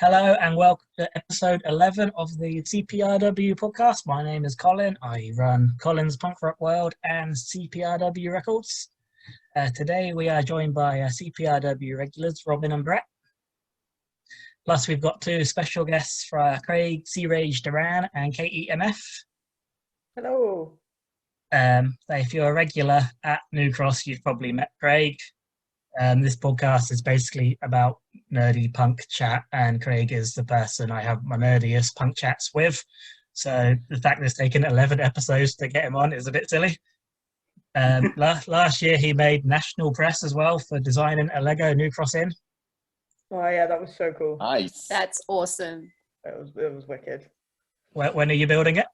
Hello and welcome to episode 11 of the CPRW podcast. My name is Colin. I run Colin's Punk Rock World and CPRW Records. Today we are joined by CPRW regulars Robyn and Brett. Plus we've got two special guests for Craig, C-Rage, Darran and KEMF. Hello. If you're a regular at New Cross, you've probably met Craig. This podcast is basically about nerdy punk chat, and Craig is the person I have my nerdiest punk chats with. So the fact that it's taken 11 episodes to get him on is a bit silly. Last year he made national press as well for designing a Lego New Cross Inn. Oh yeah, that was so cool. Nice. That's awesome. It was wicked. When are you building it?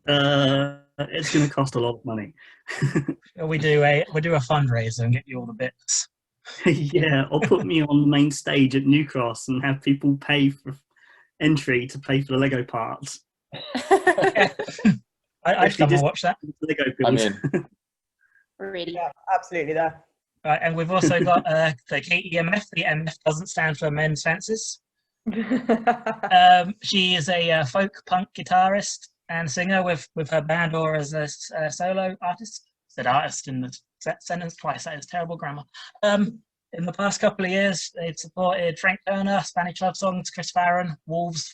It's going to cost a lot of money. We do a fundraiser and get you all the bits. Yeah, or put me on the main stage at New Cross and have people pay for entry to pay for the Lego parts. I'd come and watch that. Lego I'm build. in. Ready. Yeah, absolutely there. Right, and we've also got the KEMF. The MF doesn't stand for Men's Fences. She is a folk punk guitarist and singer with her band or as a solo artist. Said artist in the sentence twice. That is terrible grammar. In the past couple of years, they've supported Frank Turner, Spanish Love Songs, Chris Farron, Wolves,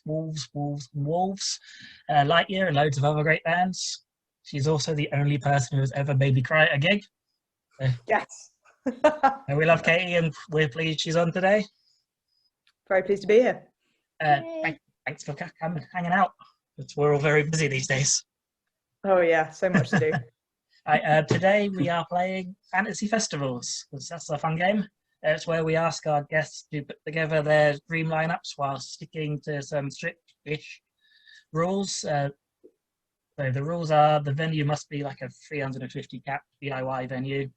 Lightyear, and loads of other great bands. She's also the only person who has ever made me cry at a gig. Yes. And we love Katie, and we're pleased she's on today. Very pleased to be here. Thanks for coming, hanging out. We're all very busy these days. Oh yeah, so much to do. Today we are playing Fantasy Festivals, because that's a fun game. It's where we ask our guests to put together their dream lineups while sticking to some strict-ish rules. So the rules are the venue must be like a 350 cap DIY venue.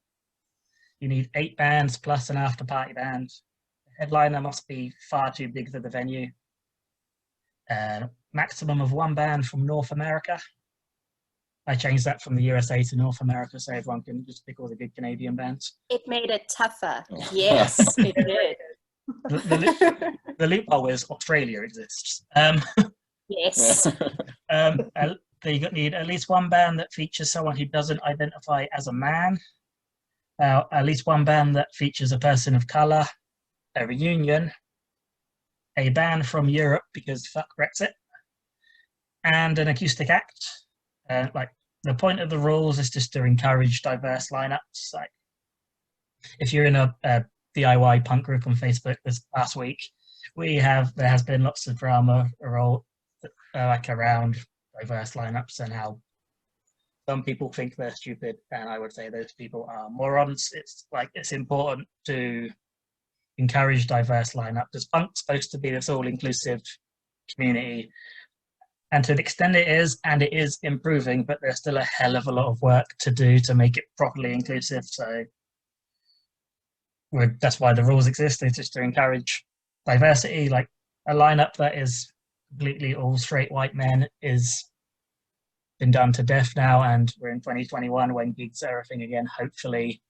You need 8 bands plus an after-party band. The headliner must be far too big for the venue. Maximum of 1 band from North America. I changed that from the USA to North America so everyone can just pick all the good Canadian bands. It made it tougher. Yes, it did. The loophole is Australia exists. Yes. You need at least 1 band that features someone who doesn't identify as a man. At least 1 band that features a person of colour. A reunion. A band from Europe because fuck Brexit. And an acoustic act. The point of the rules is just to encourage diverse lineups. Like, if you're in a DIY punk group on Facebook this past week, there has been lots of drama around diverse lineups and how some people think they're stupid, and I would say those people are morons. It's important to encourage diverse lineups because punk's supposed to be this all-inclusive community. And to an extent it is, and it is improving, but there's still a hell of a lot of work to do to make it properly inclusive. So that's why the rules exist, is just to encourage diversity. Like a lineup that is completely all straight white men is been done to death now, and we're in 2021 when gigs are a thing again. Hopefully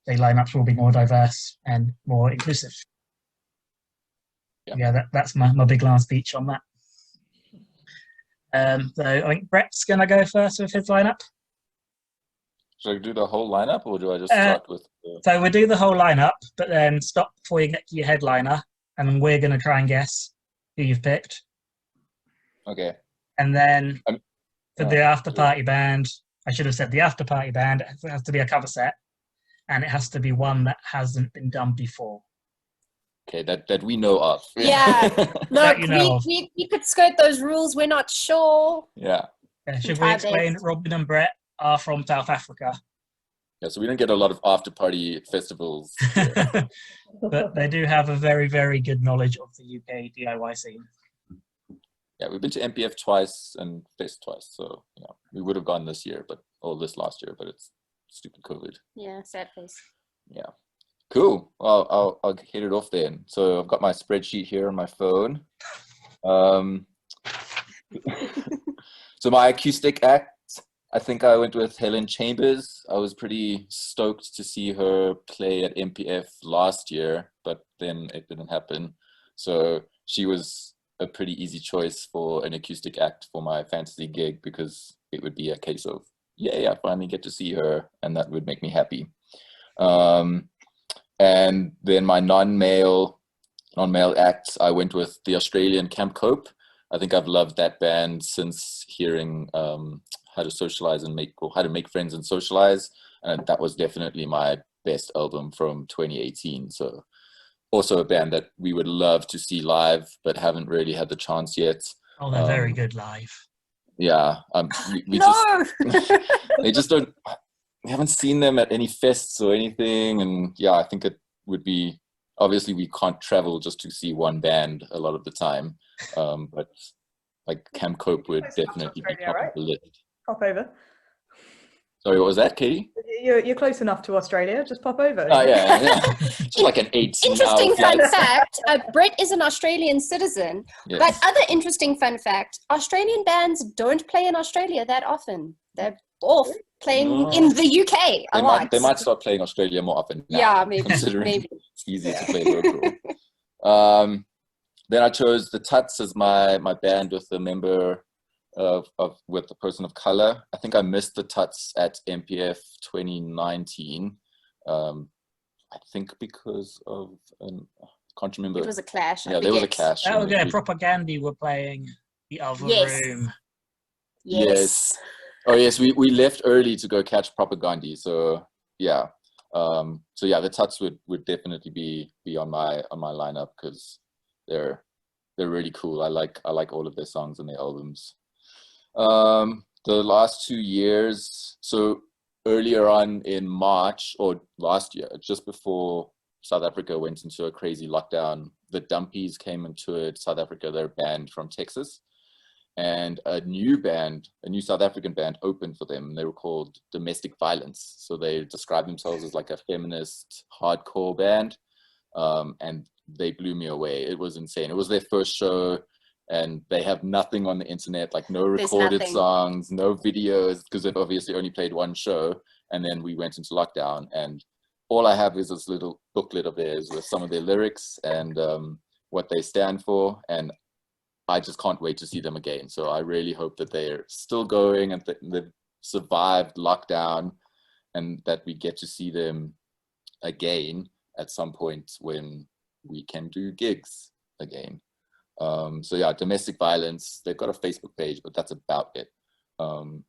the lineups will be more diverse and more inclusive. Yeah, that's my big last speech on that. So I think Brett's going to go first with his lineup. Should I do the whole lineup, or do I just start with? So we'll do the whole lineup, but then stop before you get to your headliner, and then we're going to try and guess who you've picked. Okay. And then for the after party band, I should have said the after party band. It has to be a cover set, and it has to be one that hasn't been done before. Okay, that we know of. Yeah. Look, you know we could skirt those rules. We're not sure. Yeah. Should we explain? Robyn and Brett are from South Africa. Yeah, so we don't get a lot of after-party festivals. But they do have a very, very good knowledge of the UK DIY scene. Yeah, we've been to MPF twice and Fest twice, so yeah, we would have gone this last year, but it's stupid COVID. Yeah, sad face. Yeah. Cool. Well, I'll hit it off then. So I've got my spreadsheet here on my phone. So my acoustic act, I think I went with Helen Chambers. I was pretty stoked to see her play at MPF last year, but then it didn't happen. So she was a pretty easy choice for an acoustic act for my fantasy gig, because it would be a case of, yay, I finally get to see her, and that would make me happy. And then my non-male acts, I went with the Australian Camp Cope. I think I've loved that band since hearing how to socialize and how to make friends and socialize. And that was definitely my best album from 2018. So also a band that we would love to see live, but haven't really had the chance yet. Oh, they're very good live. Yeah. We No! they just don't, we haven't seen them at any fests or anything. And yeah, I think it would be, obviously we can't travel just to see one band a lot of the time. But like Camp Cope would definitely be top of the list. Pop over. Sorry, what was that, Katie? You're close enough to Australia. Just pop over. Oh, yeah. Just like an 18-hour Interesting flight. fun fact, Brett is an Australian citizen. Yes. But other interesting fun fact, Australian bands don't play in Australia that often. They're off playing in the UK a lot. They might start playing Australia more often now, Yeah, maybe. considering Maybe. it's easier to play local. Then I chose the Tuts as my band with a member with a person of color. I think I missed the Tuts at MPF 2019. I think because of I can't remember. It was a clash. Yeah, there was a clash. Oh, yeah, Propaganda were playing the other room. Yes. Oh yes, we left early to go catch Propaganda. So yeah. So yeah, the Tuts would definitely be on my lineup, because they're really cool. I like all of their songs and their albums. The last 2 years, so earlier on in March, or last year, just before South Africa went into a crazy lockdown, the Dumpies came and toured South Africa. They're a band from Texas, and a new South African band opened for them. They were called Domestic Violence. So they describe themselves as like a feminist hardcore band, and they blew me away. It was insane. It was their first show, and they have nothing on the internet, like no recorded songs, no videos, because they've obviously only played one show. And then we went into lockdown, and all I have is this little booklet of theirs with some of their lyrics and what they stand for. And I just can't wait to see them again. So I really hope that they're still going and they've survived lockdown, and that we get to see them again at some point when we can do gigs again. So yeah, Domestic Violence, they've got a Facebook page, but that's about it. And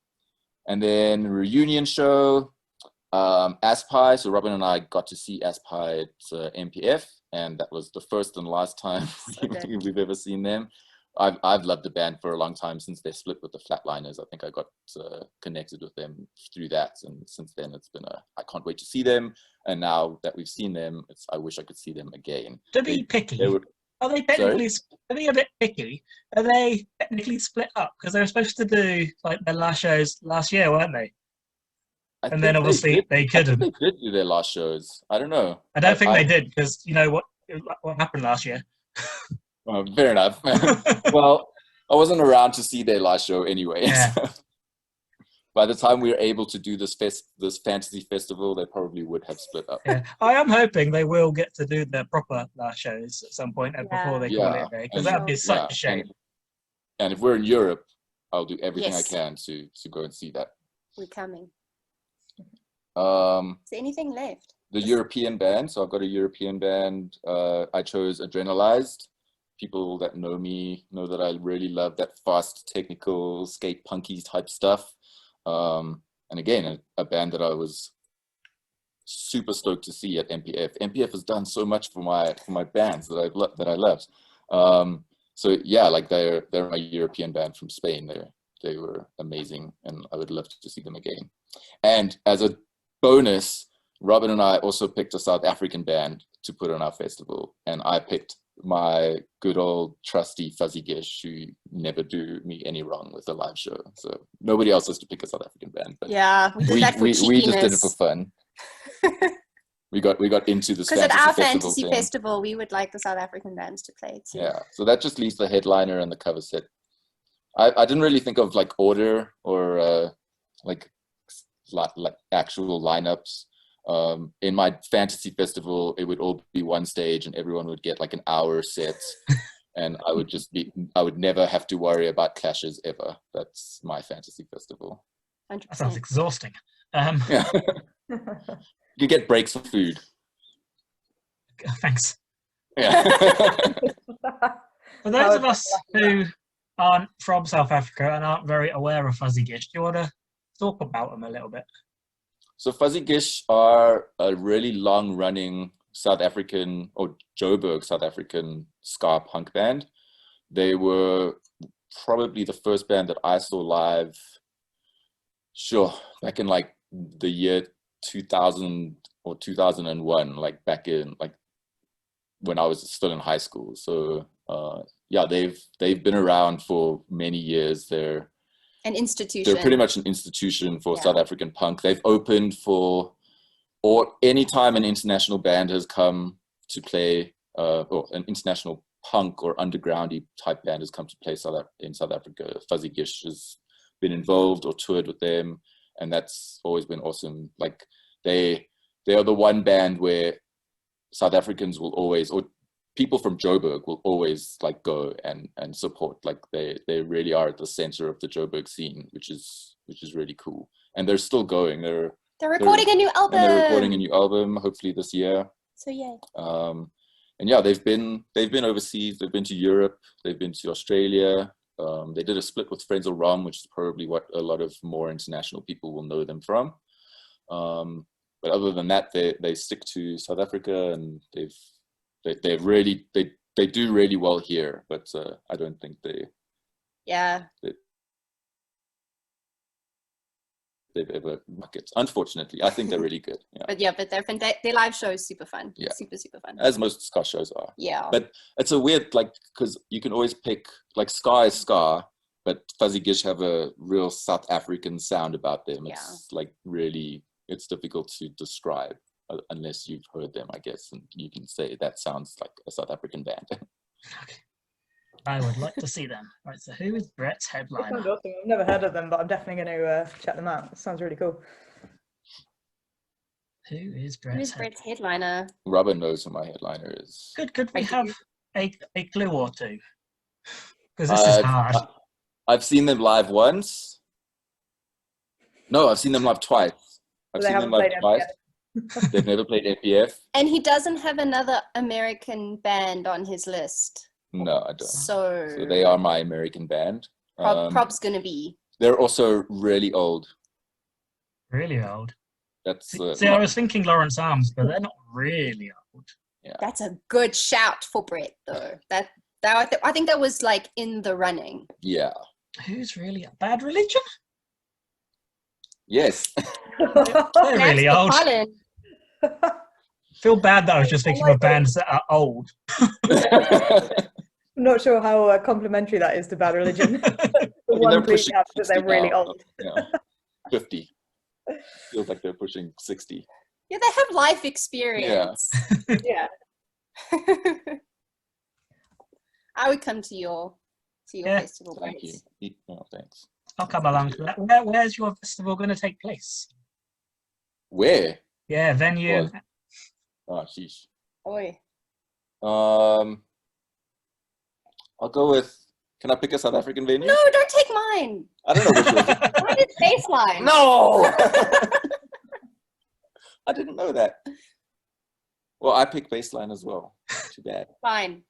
then reunion show, Aspi. So Robyn and I got to see Aspi at MPF, and that was the first and last time we've ever seen them. I've loved the band for a long time, since they split with the Flatliners. I think I got connected with them through that, and since then it's been I can't wait to see them. And now that we've seen them, I wish I could see them again. To be picky, are they technically? Are they a bit picky? Are they technically split up? Because they were supposed to do like their last shows last year, weren't they? And then obviously they couldn't. They did do their last shows. I don't know. I don't think they did, because you know what happened last year. Fair enough. Well, I wasn't around to see their last show anyway. Yeah. So by the time we were able to do this fantasy festival, they probably would have split up. Yeah. I am hoping they will get to do their proper last shows at some point before they call it a day, because that would be such a shame. And if we're in Europe, I'll do everything I can to go and see that. We're coming. Is there anything left? The European band. So I've got a European band. I chose Adrenalized. People that know me know that I really love that fast, technical, skate punky type stuff. And again, a band that I was super stoked to see at MPF. MPF has done so much for my bands that I loved. So yeah, like they're my European band from Spain. They were amazing, and I would love to see them again. And as a bonus, Robyn and I also picked a South African band to put on our festival, and I picked my good old trusty Fuzzy Gish, who never do me any wrong with a live show. So nobody else has to pick a South African band. But yeah, we did that for cheekiness. We just did it for fun. we got into this because at our fantasy festival we would like the South African bands to play too. Yeah, so that just leaves the headliner and the cover set. I didn't really think of like order or like actual lineups. In my fantasy festival, it would all be one stage and everyone would get like an hour set. And I would never have to worry about clashes ever. That's my fantasy festival. 100%. That sounds exhausting. Yeah. You get breaks for food. Thanks. Yeah. For those of us who aren't from South Africa and aren't very aware of Fuzzy Gish, do you want to talk about them a little bit? So Fuzzy Gish are a really long-running South African, or Joburg South African ska punk band. They were probably the first band that I saw live, back in like the year 2000 or 2001, like back in like when I was still in high school. So yeah, they've been around for many years. They're An institution. They're pretty much an institution for South African punk. They've opened for, or anytime an international band has come to play, or an international punk or undergroundy type band has come to play in South Africa, Fuzzy Gish has been involved or toured with them, and that's always been awesome. Like they are the one band where South Africans will always, or people from Joburg will always like go and support. Like they really are at the center of the Joburg scene, which is really cool. And they're still going. They're recording a new album. And they're recording a new album, hopefully this year. So yeah. And yeah, they've been overseas. They've been to Europe. They've been to Australia. They did a split with Friends of Rom, which is probably what a lot of more international people will know them from. But other than that, they stick to South Africa, and they do really well here. But I don't think they've ever market. Unfortunately, I think they're really good. Yeah. But their live show is super fun. Yeah. Super fun. As most ska shows are. Yeah. But it's a weird, like, because you can always pick, like, ska is ska, but Fuzzy Gish have a real South African sound about them. It's like really, it's difficult to describe unless you've heard them, I guess, and you can say that sounds like a South African band. I would like to see them. Right, so who is Brett's headliner? Sounds awesome. I've never heard of them, but I'm definitely going to check them out. It sounds really cool. Who is Brett's headliner? Robyn knows who my headliner is. Could we have a clue or two? Because this is hard. I've seen them live once. No, I've seen them live twice. They've never played APF. And he doesn't have another American band on his list. No, I don't. So they are my American band. Prob's gonna be. They're also really old. Really old. That's see, I was thinking Lawrence Arms, but they're not really old. Yeah. That's a good shout for Brett, though. I think that was like in the running. Yeah. Who's really Bad Religion? Yes. They're really old. Colin. Feel bad that I was just thinking of bands that are old. I'm not sure how complimentary that is to Bad Religion. One please have that they're really old. Yeah. 50. Feels like they're pushing 60. Yeah, they have life experience. Yeah. I would come to your festival. Thank you. No, thanks. I'll come along to that. Where's your festival going to take place? Where? Yeah, venue. Oh, sheesh. Oi. I'll go with. Can I pick a South African venue? No, don't take mine. I don't know which one. Mine is Baseline. No. I didn't know that. Well, I picked Baseline as well. Too bad. Fine.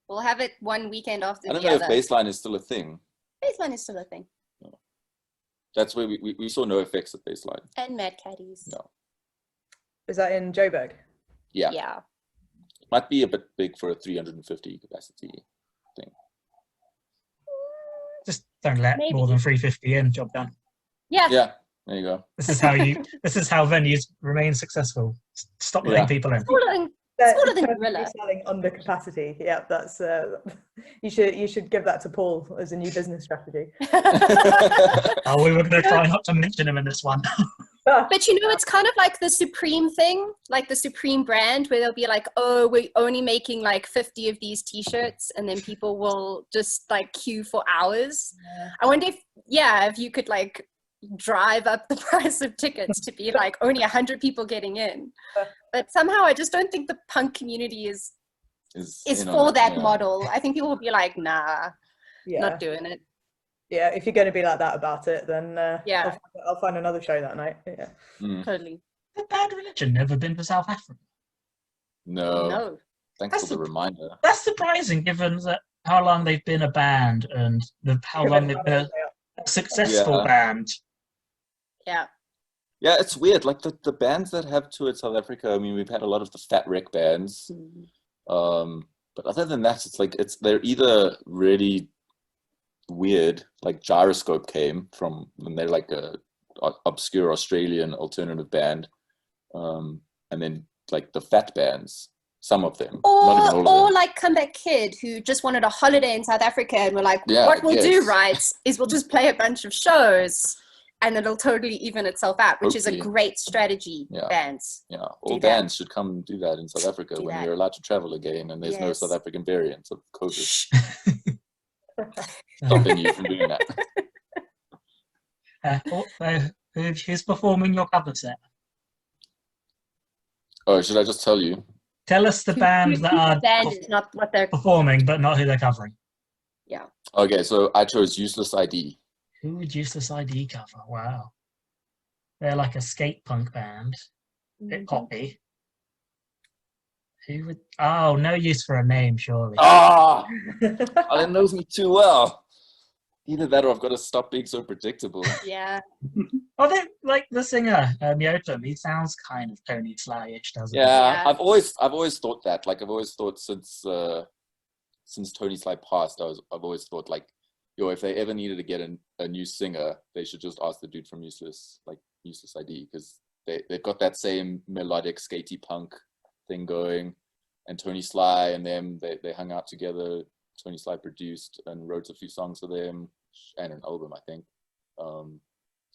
We'll have it one weekend after the other. I don't know if Baseline is still a thing. Baseline is still a thing. No. That's where we saw No Effects at Baseline. And Mad Caddies. No. Is that in Joburg? Yeah. Yeah. Might be a bit big for a 350 capacity thing. Just don't let more than 350 in. Job done. Yeah. Yeah. There you go. This is how venues remain successful. Stop letting people in. Smaller than Gorilla. Selling under capacity. Yeah, that's you should give that to Paul as a new business strategy. Oh, we were going to try not to mention him in this one. But you know, it's kind of like the Supreme thing, like the Supreme brand, where they'll be like, oh, we're only making like 50 of these t-shirts, and then people will just like queue for hours. I wonder if you could like drive up the price of tickets to be like only 100 people getting in. But somehow I just don't think the punk community is for that model. I think people will be like, nah, not doing it. Yeah, if you're going to be like that about it, then yeah, I'll find another show that night. Yeah, totally. The Bad Religion never been to South Africa. No. Thanks for the reminder. That's surprising, given that how long they've been a band and how long they've been a successful band. Yeah. Yeah, it's weird. Like the bands that have toured South Africa. I mean, we've had a lot of the Fat Wreck bands. But other than that, it's like they're either really weird, like Gyroscope came from, and they're like a obscure Australian alternative band, and then like the fat bands, some of them, not even all of or them. like Comeback Kid, who just wanted a holiday in South Africa and were like, what we'll do, right, is we'll just play a bunch of shows and it'll totally even itself out, which is a great strategy. Bands, all bands should come do that in South Africa when you're allowed to travel again and there's no South African variants of COVID stopping you from doing that. Who's performing your cover set? Oh, should I just tell you? Tell us the bands that are not what they're performing, but not who they're covering. Yeah. Okay, so I chose Useless ID. Who would Useless ID cover? Wow. They're like a skate punk band. Bit poppy. Who would? Oh, No Use for a Name, surely. Ah! Colin knows me too well. Either that or I've got to stop being so predictable. Yeah. Oh, they like the singer, Yotam. He sounds kind of Tony Sly-ish, doesn't he? Yeah, I've always thought that. Like I've always thought since Tony Sly passed, I've always thought like, if they ever needed to get a new singer, they should just ask the dude from Useless ID, because they've got that same melodic skatey punk thing going, and Tony Sly and them they hung out together. Tony Sly produced and wrote a few songs for them and an album, I think. So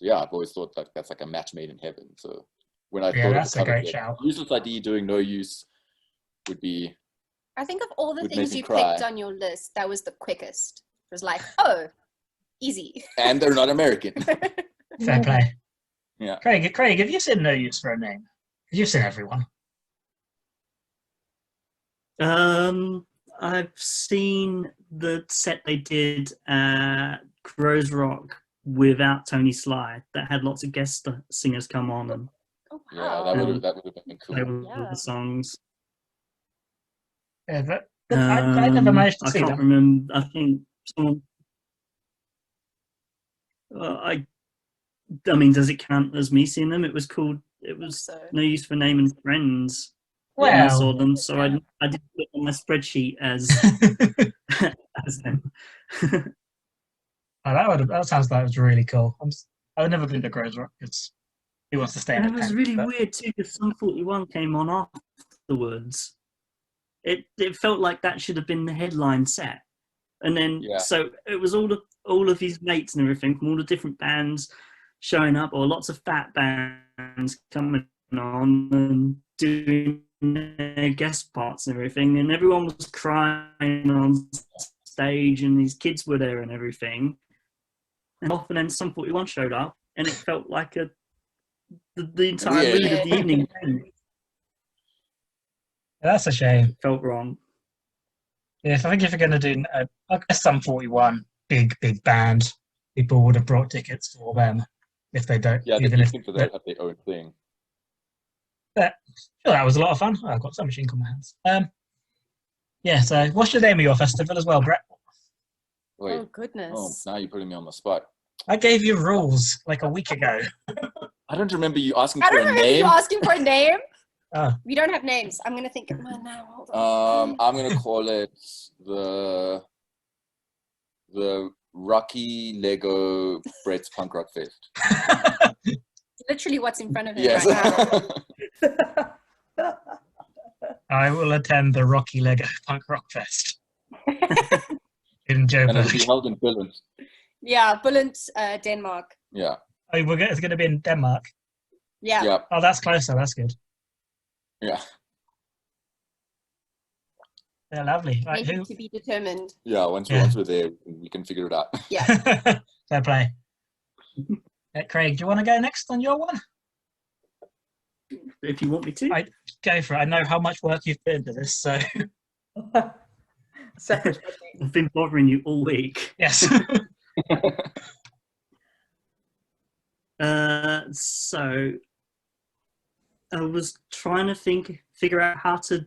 yeah, I've always thought that that's like a match made in heaven. So when I thought that's of a great shout. Useless ID doing No Use would be. I think of all the would things make me you cry. picked on your list, that was the quickest. It was like, oh, easy. And they're not American. Fair play. Yeah. Craig, have you seen No Use for a Name? You've seen everyone. I've seen the set they did at Crows Rock without Tony Sly that had lots of guest singers come on and Yeah, that would have been play cool. all the songs. Yeah, but I never managed to see I can't them. remember. I think someone. I mean, does it count as me seeing them? It was No Use for Name and Friends. When I saw them, so I did put it on my spreadsheet as as them. That sounds like it was really cool. I've never been to Crows Rock because he wants to stay in And a it was tent, really but- weird too, because Sum 41 came on afterwards. It felt like that should have been the headline set, and then so it was all of his mates and everything from all the different bands showing up, or lots of fat bands coming on and doing their guest parts and everything, and everyone was crying on stage, and his kids were there and everything. And often then Sum 41 showed up, and it felt like the entire mood of the evening. That's a shame. Felt wrong. Yes, I think if you're going to do, I guess Sum 41, big band, people would have brought tickets for them if they don't. Yeah, even if for that have their own thing. But sure, that was a lot of fun. I've got some machine gun in my hands. Yeah, so what's the name of your festival as well, Brett? Wait. Oh, goodness. Oh, now you're putting me on the spot. I gave you rules like a week ago. I don't remember you asking I for don't a remember you name. asking for a name. Oh. We don't have names. I'm going to think of mine now. Hold on. I'm gonna call it the Rocky Lego Brett's Punk Rock Fest. Literally what's in front of him Yes. right now. I will attend the Rocky Lego Punk Rock Fest in And it'll be Joburg. held in Billund. Yeah, Billund, Denmark. Yeah. Oh, it's going to be in Denmark. Yeah. Yeah. Oh, that's closer. That's good. Yeah. Yeah, lovely. Right, Maybe who? to be determined. Yeah. Once we're there, we can figure it out. Yeah. Fair play. Craig, do you want to go next on your one? If you want me to. Go for it. I know how much work you've put into this, so... Separate I've been bothering you all week. Yes. So I was trying to figure out how to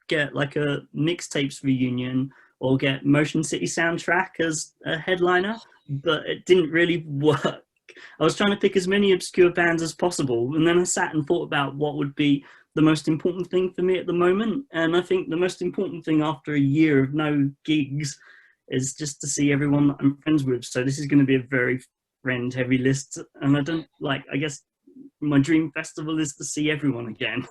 get like a mixtapes reunion or get Motion City Soundtrack as a headliner, but it didn't really work. I was trying to pick as many obscure bands as possible, and then I sat and thought about what would be the most important thing for me at the moment. And I think the most important thing after a year of no gigs is just to see everyone that I'm friends with. So this is going to be a very friend heavy list. And I guess my dream festival is to see everyone again.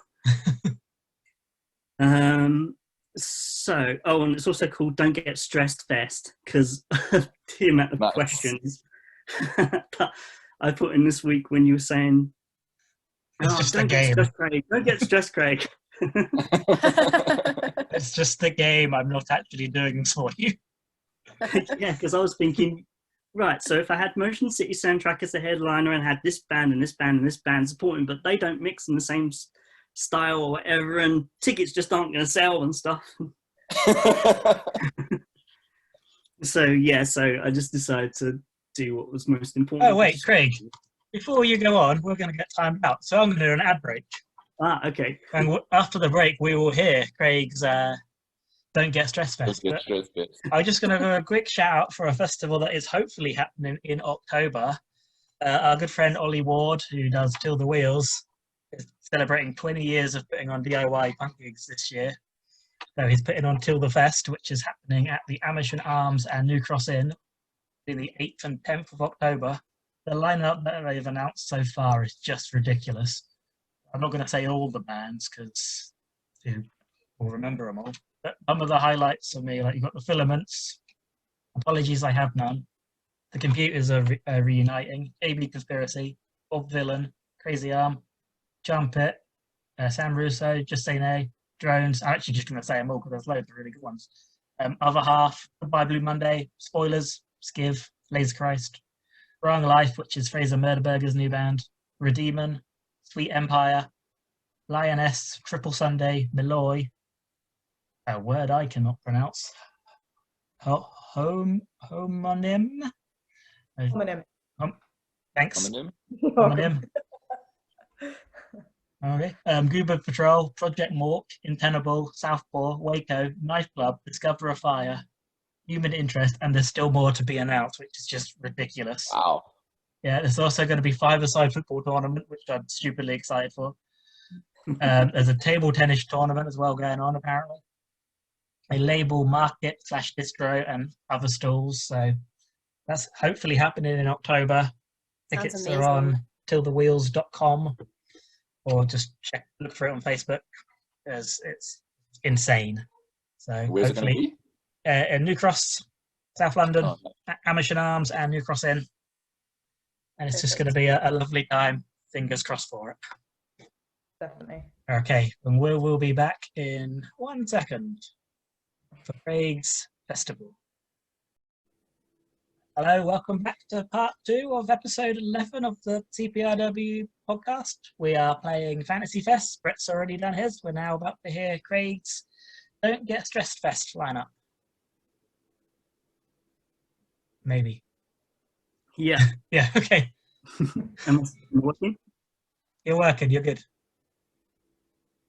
And it's also called Don't Get Stressed Fest, because the amount of questions that I put in this week when you were saying, it's just don't get stressed, Craig. Don't get stressed, Craig. It's just the game. I'm not actually doing this for you. Yeah, because I was thinking, right, so if I had Motion City Soundtrack as a headliner and had this band and this band and this band supporting, but they don't mix in the same style or whatever, and tickets just aren't going to sell and stuff. So I just decided to do what was most important. Oh, wait, Craig. Before you go on, we're going to get timed out. So I'm going to do an ad break. Okay. And after the break, we will hear Craig's Don't Get Stressed Fest. I'm just going to do a quick shout out for a festival that is hopefully happening in October. Our good friend Ollie Ward, who does Till the Wheels, is celebrating 20 years of putting on DIY punk gigs this year. So he's putting on Till the Fest, which is happening at the Amersham Arms and New Cross Inn in the 8th and 10th of October. The lineup that they've announced so far is just ridiculous. I'm not going to say all the bands because you will remember them all. But some of the highlights for me, like you've got the Filaments. Apologies, I have none. The Computers are reuniting. AB Conspiracy, Bob Villain, Crazy Arm, Trumpet, Sam Russo, Just Say Nay, Drones. I'm actually just going to say them all because there's loads of really good ones. Other Half, Goodbye Blue Monday, Spoilers, Skiv, Laser Christ, Wrong Life, which is Fraser Murderburger's new band, Redeeman, Sweet Empire, Lioness, Triple Sunday, Malloy, a word I cannot pronounce, Homonym. Thanks. Homonym. Okay. Goober Patrol, Project Mork, Intenable, Southpaw, Waco, Knife Club, Discover a Fire, Human Interest, and there's still more to be announced, which is just ridiculous. Wow. Yeah, there's also going to be 5-a-side football tournament, which I'm stupidly excited for. There's a table tennis tournament as well going on, apparently. A label market / distro and other stalls. So that's hopefully happening in October. Tickets are on tillthewheels.com or just look for it on Facebook, as it's insane. So where's hopefully, it going to be? In New Cross, South London, Amersham Arms and New Cross Inn. And it's just going to be a lovely time. Fingers crossed for it. Definitely. Okay, and we'll be back in 1 second for Craig's Festival. Hello, welcome back to part 2 of episode 11 of the CPRW podcast. We are playing Fantasy Fest. Brett's already done his. We're now about to hear Craig's Don't Get Stressed Fest lineup. Maybe. Yeah. Yeah, okay. Am I working? You're working, you're good.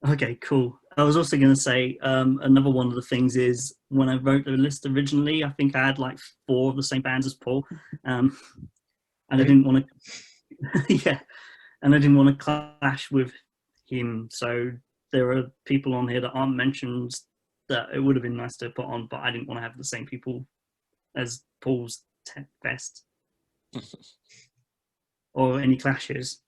Okay, cool. I was also going to say another one of the things is when I wrote the list originally, I think I had like 4 of the same bands as Paul, and I didn't want to, yeah, and I didn't want to clash with him. So there are people on here that aren't mentioned that it would have been nice to put on, but I didn't want to have the same people as Paul's fest or any clashes.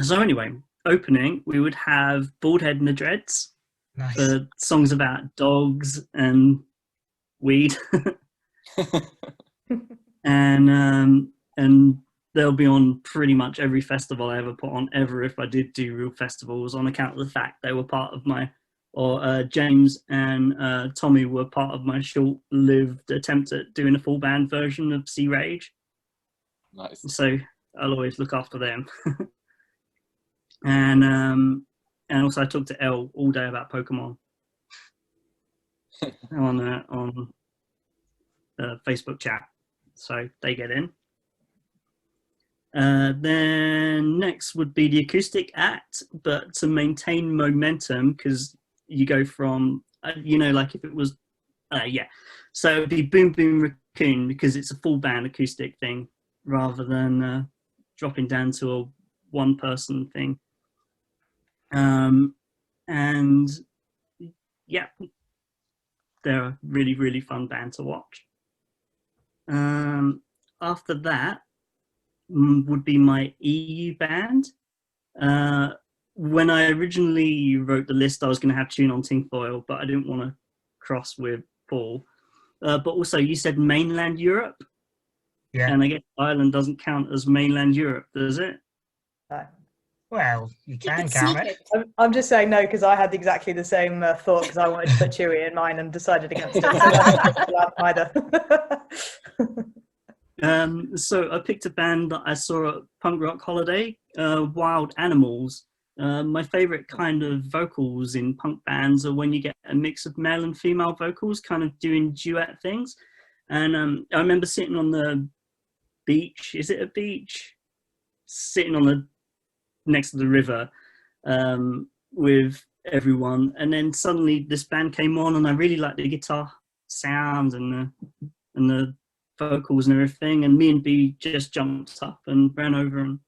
So anyway, opening, we would have Baldhead and the Dreads. Nice. For songs about dogs and weed. and they'll be on pretty much every festival I ever put on ever if I did do real festivals, on account of the fact they were part of my, James and Tommy were part of my short-lived attempt at doing a full band version of Sea Rage. Nice. So I'll always look after them. And also I talk to Elle all day about Pokemon on Facebook chat, so they get in. Then next would be the acoustic act, but to maintain momentum, because you go from like if it was so it'd be Boom Boom Raccoon, because it's a full band acoustic thing rather than dropping down to a one person thing. And yeah, they're a really, really fun band to watch. After that would be my EU band. When I originally wrote the list, I was going to have Tune on Tinfoil, but I didn't want to cross with Paul. But also, you said mainland Europe. Yeah. And I guess Ireland doesn't count as mainland Europe, does it? No. Well, you can count it. I'm just saying no, because I had exactly the same thought, because I wanted to put Chewy in mine and decided against it. So I don't either. So I picked a band that I saw at Punk Rock Holiday, Wild Animals. My favourite kind of vocals in punk bands are when you get a mix of male and female vocals kind of doing duet things. And I remember sitting on the beach, is it a beach? Sitting on the next to the river with everyone, and then suddenly this band came on and I really liked the guitar sound and the vocals and everything, and me and B just jumped up and ran over and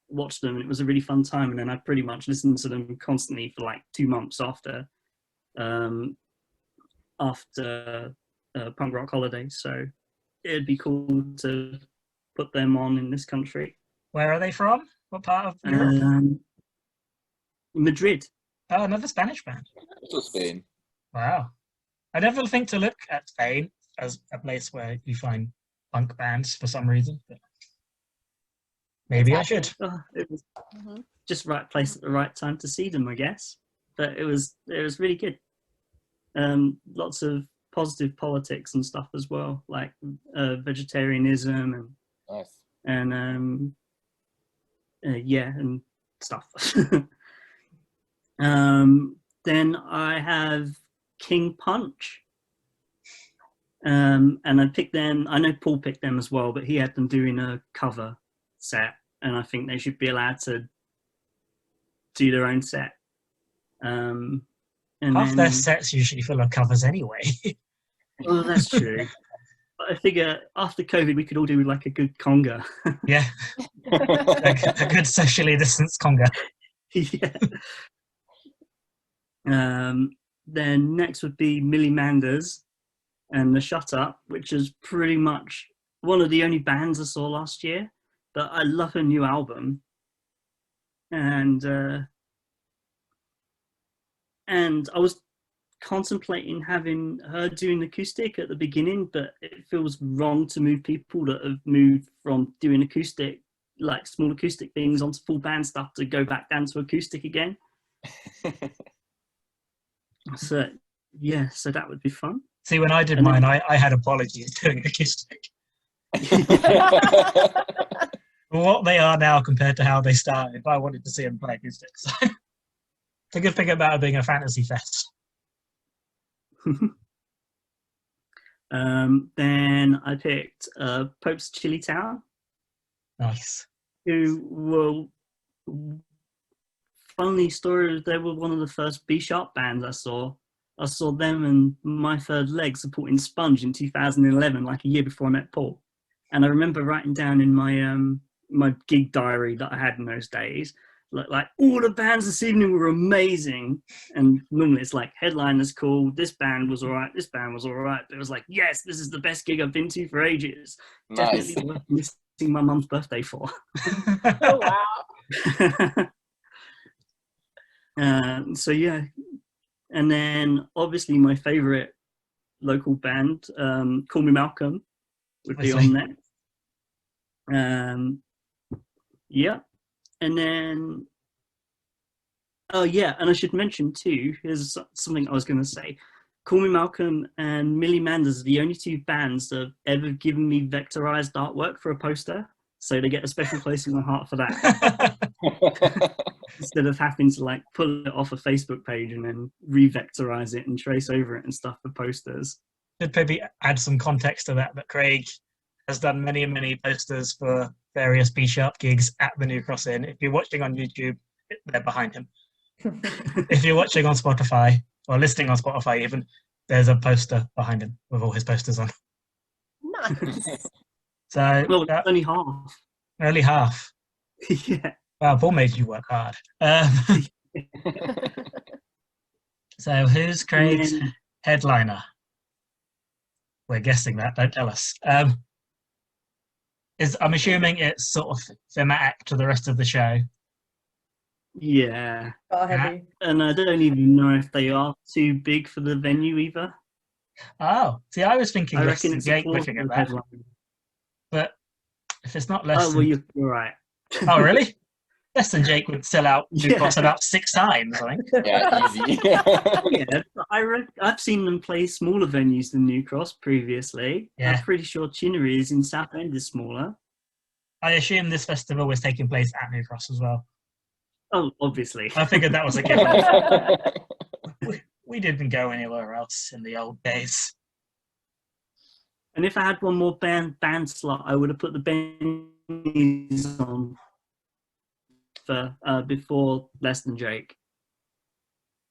watched them, and it was a really fun time. And then I pretty much listened to them constantly for like 2 months after Punk Rock Holiday, so it'd be cool to put them on in this country. Where are they from? What part of Europe? Madrid. Oh, another Spanish band. Also Spain. Wow. I never think to look at Spain as a place where you find punk bands for some reason. But maybe I should. It was just right place at the right time to see them, I guess. But it was really good. Lots of positive politics and stuff as well, like vegetarianism and Nice. and and stuff. Then I have King Punch, and I picked them. I know Paul picked them as well, but he had them doing a cover set, and I think they should be allowed to do their own set. And half their sets usually full of covers anyway. Well, that's true. But I figure after COVID, we could all do like a good conga. Yeah, a good socially distanced conga. Yeah. Then next would be Millie Manders and the Shut Up, which is pretty much one of the only bands I saw last year. But I love her new album, and I was contemplating having her doing acoustic at the beginning, but it feels wrong to move people that have moved from doing acoustic, like small acoustic things, onto full band stuff to go back down to acoustic again. So yeah, so that would be fun. See, when I did mine, I had apologies doing acoustic. What they are now compared to how they started, I wanted to see them play acoustic. So it's a good thing about it being a fantasy fest. Then I picked Pope's Chili Town. Nice. Who were, funny story, they were one of the first B-sharp bands I saw. I saw them and My Third Leg supporting Sponge in 2011, like a year before I met Paul. And I remember writing down in my my gig diary that I had in those days, like all the bands this evening were amazing. And normally it's like headliner's cool, this band was all right, this band was all right. But it was like, yes, this is the best gig I've been to for ages. Nice. Definitely worth missing my mum's birthday for. Oh, wow. So yeah, and then obviously my favorite local band, Call Me Malcolm, would be on there. Yeah, and then and I should mention too, here's something I was going to say. Call Me Malcolm and Millie Manders are the only two bands that have ever given me vectorized artwork for a poster. so they get a special place in my heart for that. Instead of having to like pull it off a Facebook page and then re-vectorize it and trace over it and stuff for posters. Should maybe add some context to that Craig has done many posters for various B-sharp gigs at the New Cross Inn. If you're watching on YouTube, they're behind him. If you're watching on Spotify, or listening on Spotify even, there's a poster behind him with all his posters on. Nice. So well, only half. Only half. Yeah. Wow, Paul made you work hard. So who's Craig's headliner? We're guessing that, don't tell us. I'm assuming it's sort of thematic to the rest of the show. Yeah. Heavy. And I don't even know if they are too big for the venue either. Oh, see, I was thinking I less reckon than it's Jake looking at that. headline. But if it's not less Oh, well, than... you're right. Oh, really? Less than Jake would sell out New Yeah. Cross about 6 times, I think. Yeah, easy. Yeah, I've seen them play smaller venues than New Cross previously. Yeah. I'm pretty sure Chinnery's in Southend is smaller. I assume this festival was taking place at New Cross as well. Oh, obviously. I figured that was a given. We didn't go anywhere else in the old days. And if I had one more band slot, I would have put the Bennies on for before Less Than Jake.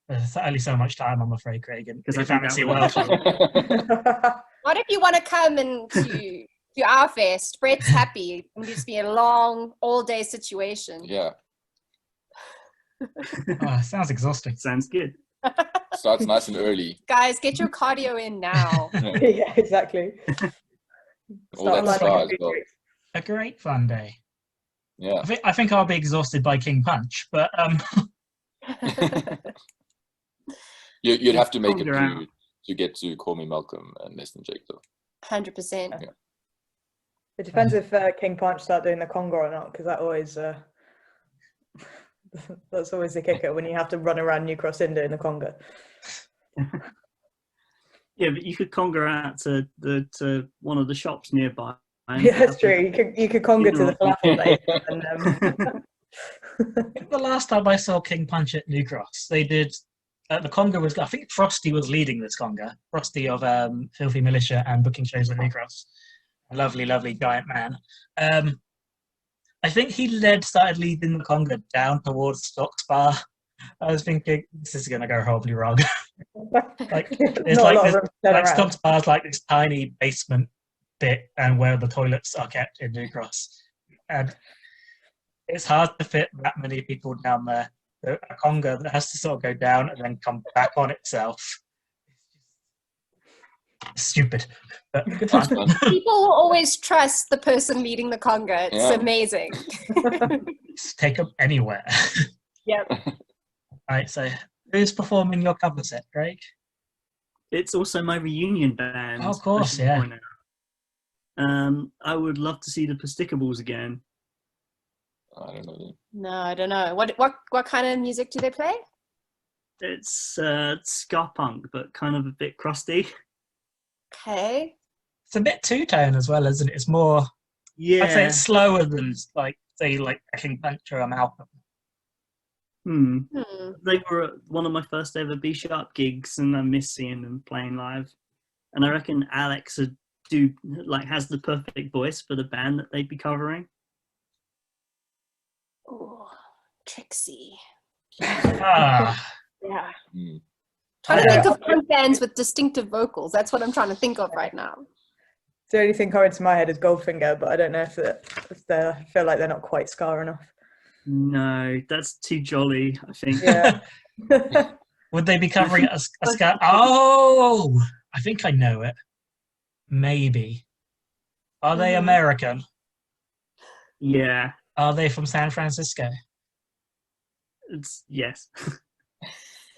There's only so much time, I'm afraid, Craig, Because because I I think fancy that world. What if you want to come and to our fest? Brett's happy. It'll just be a long, all-day situation. Yeah, Oh, sounds exhausting. Sounds good. starts nice and early. Guys, get your cardio in now. Yeah, exactly. All that Start star lining as up well. A great fun day. Yeah. I think I'll be exhausted by King Punch, but You'd have to make it Conga out. to get to Call Me Malcolm and Less Than Jake, though. 100%. It depends if King Punch start doing the conga or not, because that always that's always the kicker when you have to run around New Cross Inn doing the conga. Yeah, but you could conga out to one of the shops nearby. Yeah, that's true. You could conga to the falafel place. And, the last time I saw King Punch at New Cross, they did the conga was. I think Frosty was leading this conga. Frosty of Filthy Militia and booking shows at New Cross. A lovely giant man. I think he started leading the conga down towards Stock's Bar. I was thinking, this is going to go horribly wrong. It's like Stock's Bar's like this tiny basement bit, and where the toilets are kept in New Cross, and it's hard to fit that many people down there. A conga that has to sort of go down and then come back on itself. Stupid, but good fun. People will always trust the person leading the conga. It's Yeah. amazing. Just take them anywhere. Yep. All right, so who's performing your cover set, Craig? It's also my reunion band. Oh, of course, I should yeah. point out. I would love to see the Postickables again. I don't know. No, I don't know. What kind of music do they play? It's ska punk, but kind of a bit crusty. Okay. It's a bit two-tone as well, isn't it? It's more. Yeah. I'd say it's slower than like King Punch or a Malcolm. They were at one of my first ever B-sharp gigs, and I miss seeing them playing live. And I reckon Alex has the perfect voice for the band that they'd be covering. Oh, Trixie. Ah, Yeah. Mm. Trying to think of punk bands with distinctive vocals. That's what I'm trying to think of right now. The only thing coming to my head is Goldfinger, but I don't know if they feel like they're not quite ska enough. No, that's too jolly, I think. Yeah. would they be covering a ska? Oh, I think I know it. Maybe. Are they American? Yeah. Are they from San Francisco? Yes.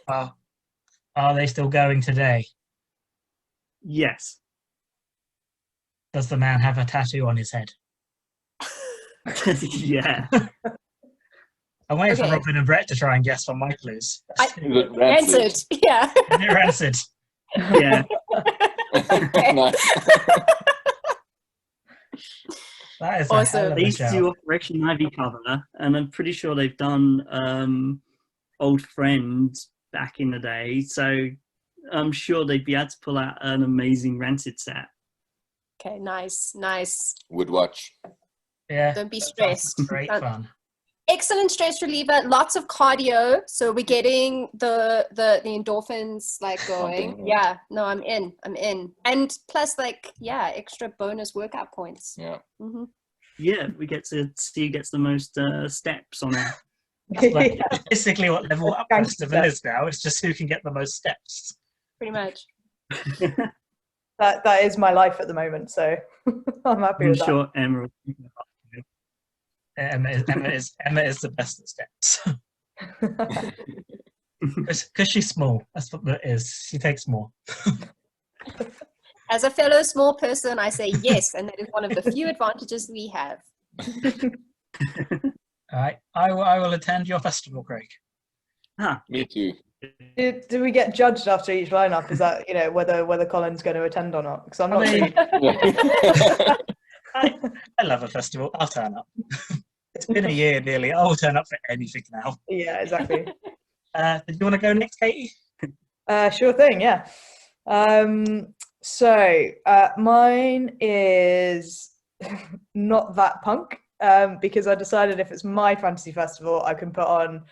Are they still going today? Yes. Does the man have a tattoo on his head? Yeah. I'm waiting for Okay. Robyn and Brett to try and guess from my clues. Is it Rancid? Rancid. Yeah. Is it Rancid? Yeah. Okay. Nice. That is Awesome. a hell of They a used to shout. do Operation Ivy cover, and I'm pretty sure they've done Old Friend back in the day. So I'm sure they'd be able to pull out an amazing Rancid set. Okay, nice, nice. Would watch. Yeah. Don't be that sounds stressed. Great fun. Excellent stress reliever, lots of cardio, so we're getting the endorphins like going. Pumping, Yeah, no, I'm in, and plus like extra bonus workout points. Yeah. Mm-hmm. Yeah, we get to see who gets the most steps on it. That's like basically what Level Up Thank you, Festival Steph. is now. It's just who can get the most steps. Pretty much. That is my life at the moment, so I'm happy I'm with sure Emma will Emma is the best at steps that. because she's small. That's what it is. She takes more. As a fellow small person, I say yes, and that is one of the few advantages we have. All right, I will attend your festival, Craig. Me too. Do we get judged after each lineup? Is that whether Colin's going to attend or not? Because I'm not. I love a festival. I'll turn up. It's been a year nearly. I'll turn up for anything now. Yeah, exactly. Did you want to go next, Katie? Sure thing. Yeah. So mine is not that punk because I decided if it's my fantasy festival, I can put on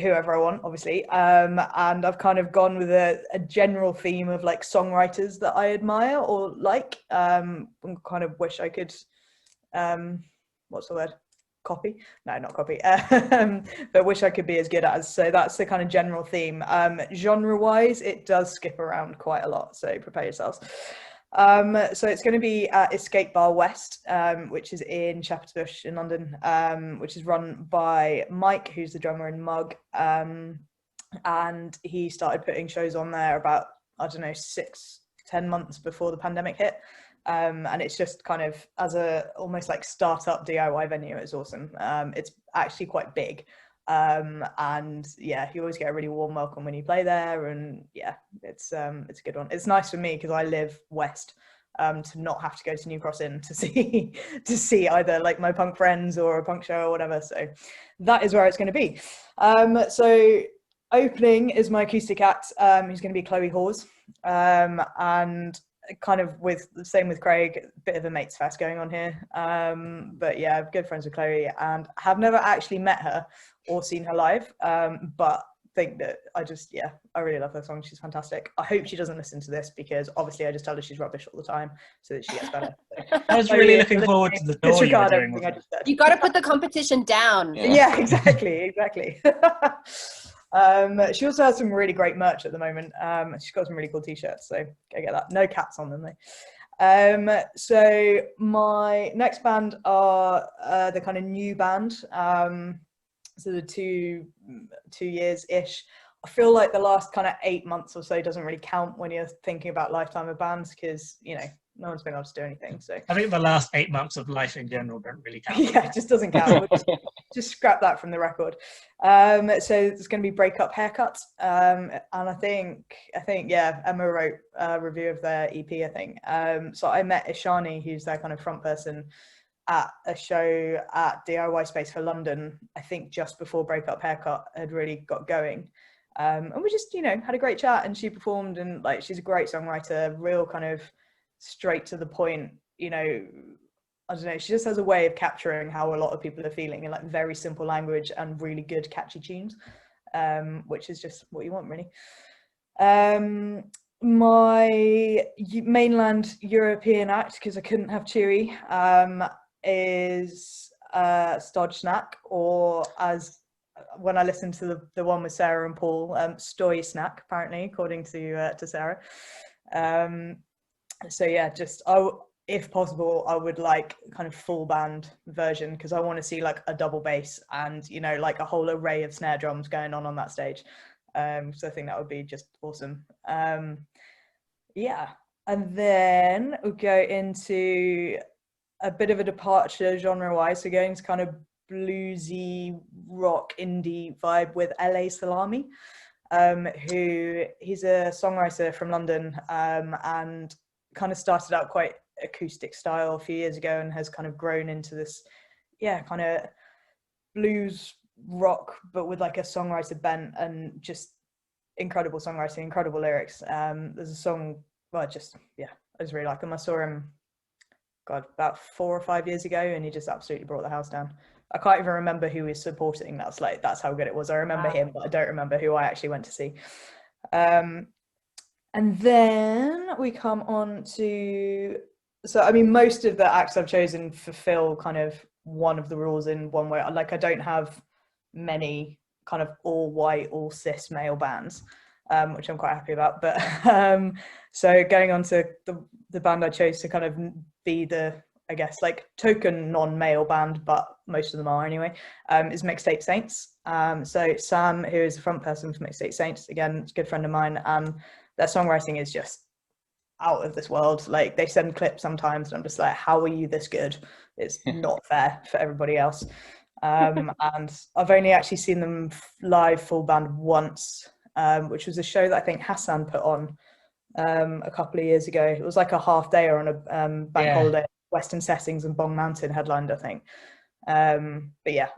whoever I want, obviously. And I've kind of gone with a general theme of like songwriters that I admire or like. And kind of wish I could, what's the word? Copy? No, not copy. But wish I could be as good as. So that's the kind of general theme. Genre-wise, it does skip around quite a lot. So prepare yourselves. So it's going to be at Escape Bar West, which is in Shepherd's Bush in London, which is run by Mike, who's the drummer in Mug. And he started putting shows on there about, 6-10 months before the pandemic hit. And it's just kind of as a almost like startup DIY venue. It's awesome. It's actually quite big. And yeah, you always get a really warm welcome when you play there, and yeah, it's a good one. It's nice for me because I live west, to not have to go to New Cross Inn to see either like my punk friends or a punk show or whatever. So that is where it's going to be. So opening is my acoustic act, who's going to be Chloe Hawes, and kind of with the same with Craig, a bit of a mates fest going on here. But yeah, I'm good friends with Chloe and have never actually met her or seen her live, but think that I really love her song. She's fantastic. I hope she doesn't listen to this because obviously I just tell her she's rubbish all the time so that she gets better. So, I was really looking forward to the tour you were doing with her. You got to put the competition down. Yeah, exactly. She also has some really great merch at the moment. She's got some really cool t-shirts, so go get that. No cats on them though. So my next band are the kind of new band. So the two years ish. I feel like the last kind of 8 months or so doesn't really count when you're thinking about lifetime of bands because no one's been able to do anything. So I think the last 8 months of life in general don't really count. Yeah, it just doesn't count. We'll just scrap that from the record. So there's going to be Breakup Haircuts, and I think Emma wrote a review of their EP. I think so. I met Ishani, who's their kind of front person, at a show at DIY Space for London. I think just before Breakup Haircut had really got going. And we just, had a great chat, and she performed, and like she's a great songwriter, real kind of straight to the point, I don't know, she just has a way of capturing how a lot of people are feeling in like very simple language and really good catchy tunes, which is just what you want really. My mainland European act, because I couldn't have Chewy, is Stodge Snack, or as when I listened to the one with Sarah and Paul, Stoy Snack, apparently, according to Sarah. So yeah, if possible, I would like kind of full band version because I want to see like a double bass and like a whole array of snare drums going on that stage. So I think that would be just awesome. Yeah, and then we'll go into a bit of a departure genre-wise, so going to kind of bluesy rock indie vibe with LA Salami, who he's a songwriter from London, and kind of started out quite acoustic style a few years ago and has kind of grown into this, kind of blues rock, but with like a songwriter bent, and just incredible songwriting, incredible lyrics. There's a song, I just really like him. I saw him, about 4 or 5 years ago, and he just absolutely brought the house down. I can't even remember who he's supporting. That's how good it was. I remember him, but I don't remember who I actually went to see. And then we come on to, so I mean, most of the acts I've chosen fulfill kind of one of the rules in one way. Like, I don't have many kind of all white, all cis male bands, which I'm quite happy about. But so going on to the band I chose to kind of be the, I guess, like token non-male band, but most of them are anyway, is Mixtape Saints. So Sam, who is the front person for Mixtape Saints, again, a good friend of mine, and their songwriting is just out of this world. Like, they send clips sometimes and I'm just like, how are you this good? It's not fair for everybody else. And I've only actually seen them live full band once, which was a show that I think Hassan put on a couple of years ago. It was like a half day or on a bank holiday, Western Settings and Bong Mountain headlined, I think. But yeah,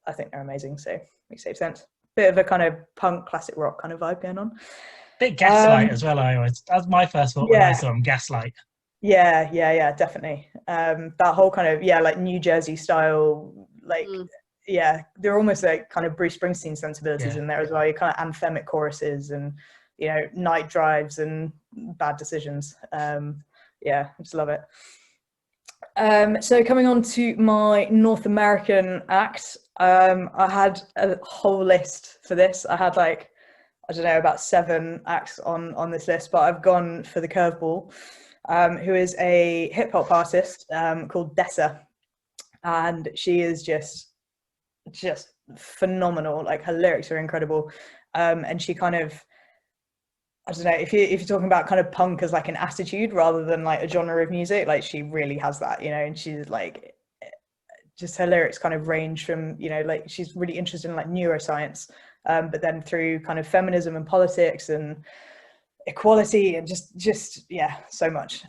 I think they're amazing, so makes sense. Bit of a kind of punk classic rock kind of vibe going on. Bit Gaslight as well. That's my first thought when I saw them, Gaslight. Yeah, definitely. That whole kind of like New Jersey style, like they're almost like kind of Bruce Springsteen sensibilities in there as well. You kind of anthemic choruses and night drives and bad decisions. I just love it. So coming on to my North American act, I had a whole list for this. I had like, I don't know, about 7 acts on this list, but I've gone for the curveball, who is a hip hop artist called Dessa, and she is just phenomenal. Like, her lyrics are incredible, and she kind of, I don't know, if you're talking about kind of punk as like an attitude rather than like a genre of music, like she really has that, and she's like, just her lyrics kind of range from, like she's really interested in like neuroscience, but then through kind of feminism and politics and equality and just so much.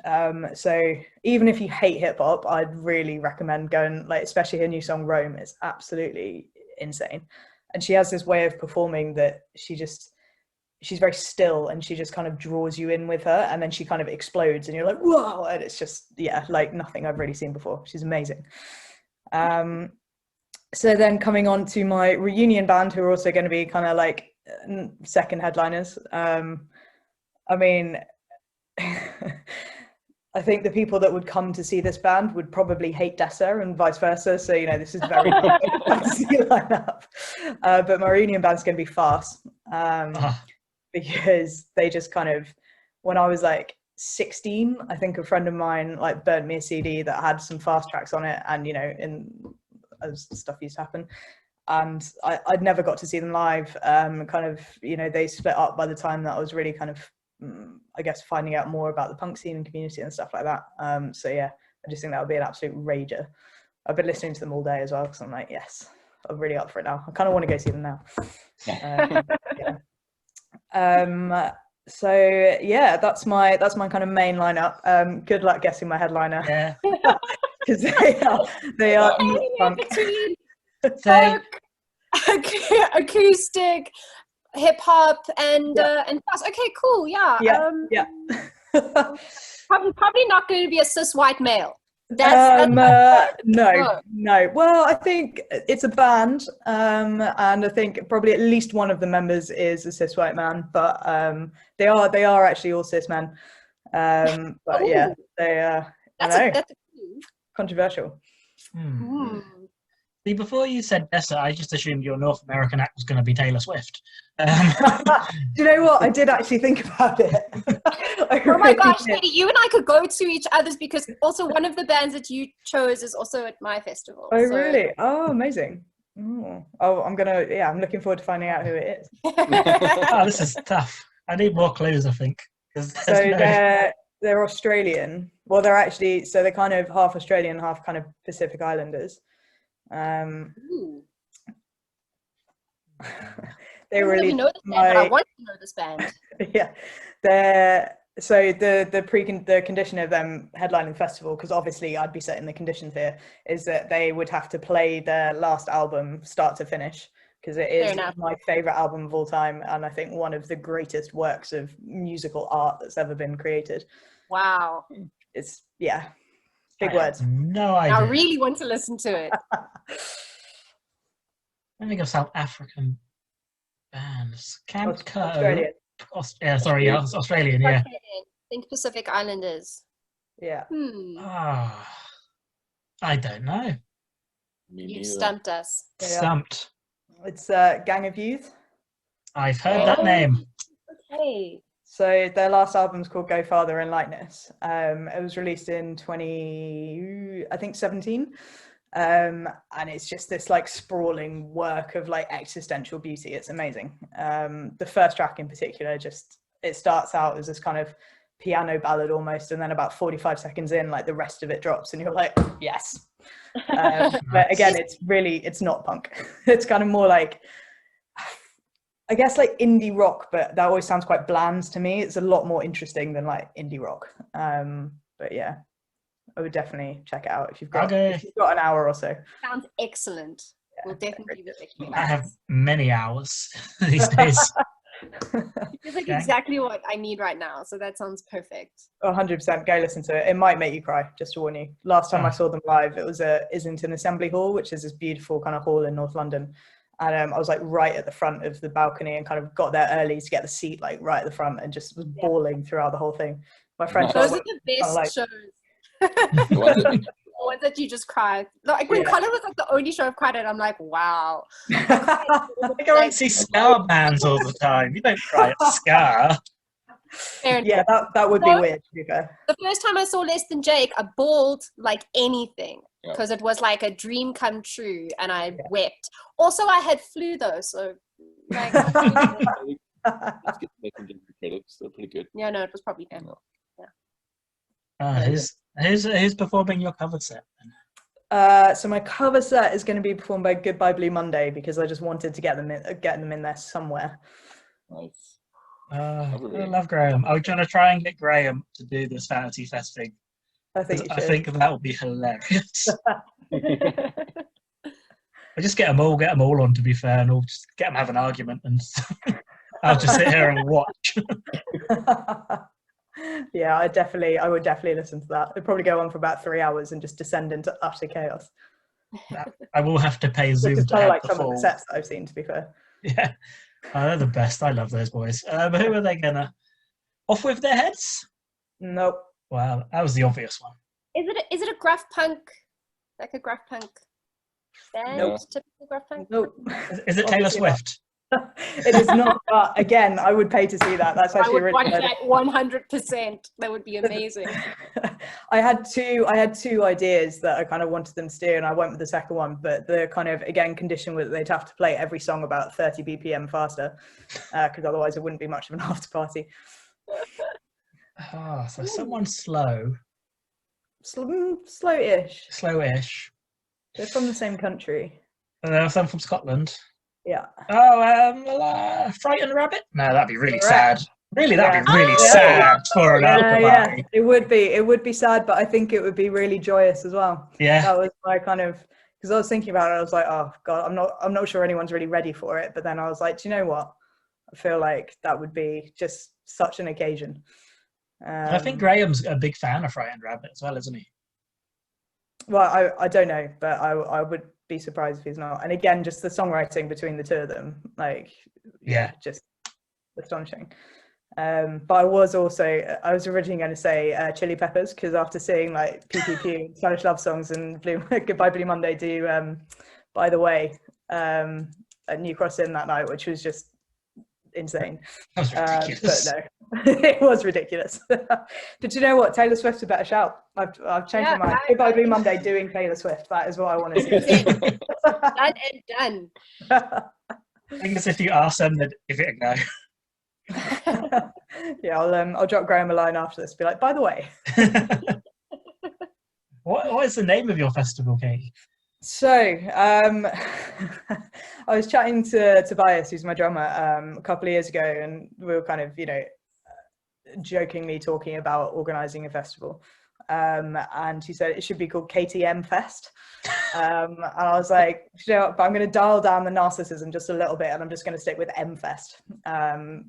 So even if you hate hip hop, I'd really recommend going, like, especially her new song Rome is absolutely insane. And she has this way of performing that she's very still, and she just kind of draws you in with her, and then she kind of explodes and you're like, whoa, and it's just like nothing I've really seen before. She's amazing. So then coming on to my reunion band, who are also going to be kind of like second headliners. I mean, I think the people that would come to see this band would probably hate Dessa and vice versa. So, this is very fantasy lineup. But my reunion band's going to be Farce, because they just kind of, when I was like 16, I think a friend of mine like burnt me a CD that had some Farce tracks on it, and as stuff used to happen. And I'd never got to see them live. Kind of, they split up by the time that I was really kind of, I guess, finding out more about the punk scene and community and stuff like that. So yeah, I just think that would be an absolute rager. I've been listening to them all day as well, because I'm like, yes, I'm really up for it now. I kind of want to go see them now. So yeah, that's my kind of main lineup. Good luck guessing my headliner. Yeah. Because they are not punk. Folk, acoustic, hip hop, and Farce. Okay, cool. Yeah. Probably not going to be a cis white male. No. Well, I think it's a band, and I think probably at least one of the members is a cis white man, but they are actually all cis men. But Ooh. Yeah, they That's controversial. See, before you said Dessa, I just assumed your North American act was going to be Taylor Swift. Do you know what? I did actually think about it. Oh my gosh, Katie, you and I could go to each other's, because also one of the bands that you chose is also at my festival. Oh, really? Oh, amazing. Oh, I'm looking forward to finding out who it is. Oh, this is tough. I need more clues, I think. So they're Australian. Well, they're actually, so they're kind of half Australian, half kind of Pacific Islanders. They I don't really know this band, but I want to know this band. Yeah, they're So the condition of them headlining the festival, because obviously I'd be setting the conditions here, is that they would have to play their last album start to finish, because it is my favorite album of all time, and I think one of the greatest works of musical art that's ever been created. Wow. It's big words. No idea. I really want to listen to it. Let me go South African bands. Camp Co. Australian. Australian, yeah. Think Pacific Islanders. Yeah. I don't know. You stumped us. Stumped. It's Gang of Youth. I've heard that name. Okay. So their last album's called Go Farther in Lightness. It was released in 2017. And it's just this like sprawling work of like existential beauty. It's amazing. The first track in particular, it starts out as this kind of piano ballad almost, and then about 45 seconds in, like the rest of it drops and you're like, yes. But again, it's not punk. It's kind of more like, I guess, like indie rock, but that always sounds quite bland to me. It's a lot more interesting than like indie rock. But yeah, I would definitely check it out if you've got an hour or so. Sounds excellent. Yeah, we'll definitely be checking it out. I have many hours these days. It's like exactly what I need right now, so that sounds perfect. 100%. Go listen to it. It might make you cry, just to warn you. Last time I saw them live, it was at Islington Assembly Hall, which is this beautiful kind of hall in North London. And I was like right at the front of the balcony and kind of got there early to get the seat like right at the front and just was bawling throughout the whole thing. My friend, those are the best shows. The ones that you just cried. Like when Colin was like the only show I've cried at, I'm like, wow. I don't see ska bands all the time. You don't cry at ska. Yeah, that would be weird, to be fair. The first time I saw Less Than Jake, I bawled like anything because it was like a dream come true and I wept. Also, I had flu though, so like. Still pretty good. Yeah, no, it was probably him. Who's performing your cover set then? So my cover set is going to be performed by Goodbye Blue Monday because I just wanted to get them in there somewhere. Nice. I love Graham. I'm going to try and get Graham to do this Vanity Fest thing. I think that would be hilarious. I just get them all on, to be fair, and I'll just get them have an argument, and I'll just sit here and watch. Yeah, I would definitely listen to that. It'd probably go on for about 3 hours and just descend into utter chaos. I will have to pay Zoom to have like the some full. of the sets that I've seen, to be fair. Yeah, they're the best. I love those boys. But who are they gonna off with their heads? Nope. Wow, that was the obvious one. Is it a graph punk? Like a graph punk band? Nope. Typical graph punk? Nope. Is it Taylor Swift? It is not, but again, I would pay to see that. That's actually I would watch that 100%. That would be amazing. I had two ideas that I kind of wanted them to do, and I went with the second one, but the kind of, again, condition with they'd have to play every song about 30 BPM faster, because otherwise it wouldn't be much of an after party. So someone slow. Slow-ish. Slow-ish. They're from the same country. Some from Scotland. Yeah. Oh, Frightened Rabbit? No, that'd be really sad. Really, that'd be really sad for an after party. It would be sad, but I think it would be really joyous as well. Yeah. That was my kind of, because I was thinking about it, I was like, oh God, I'm not sure anyone's really ready for it. But then I was like, do you know what? I feel like that would be just such an occasion. I think Graham's a big fan of Frightened Rabbit as well, isn't he? Well, I don't know, but I would be surprised if he's not. And again, just the songwriting between the two of them, like, just astonishing. But I was originally going to say Chili Peppers, because after seeing like PPP, Spanish Love Songs, and Goodbye Blue Monday do By the Way at New Cross Inn that night, which was just insane. That was ridiculous. But no, it was ridiculous. But you know what? Taylor Swift's a better shout. I've changed my mind. Goodbye Blue Monday doing Taylor Swift. That is what I want to see. Done and done. I think as if you ask them, they'd give it a go. Yeah, I'll drop Graham a line after this. Be like, by the way. What is the name of your festival, Katie? So, I was chatting to Tobias, who's my drummer, a couple of years ago, and we were kind of, jokingly talking about organising a festival. And she said it should be called KTM Fest. And I was like, you know what, but I'm going to dial down the narcissism just a little bit, and I'm just going to stick with M Fest,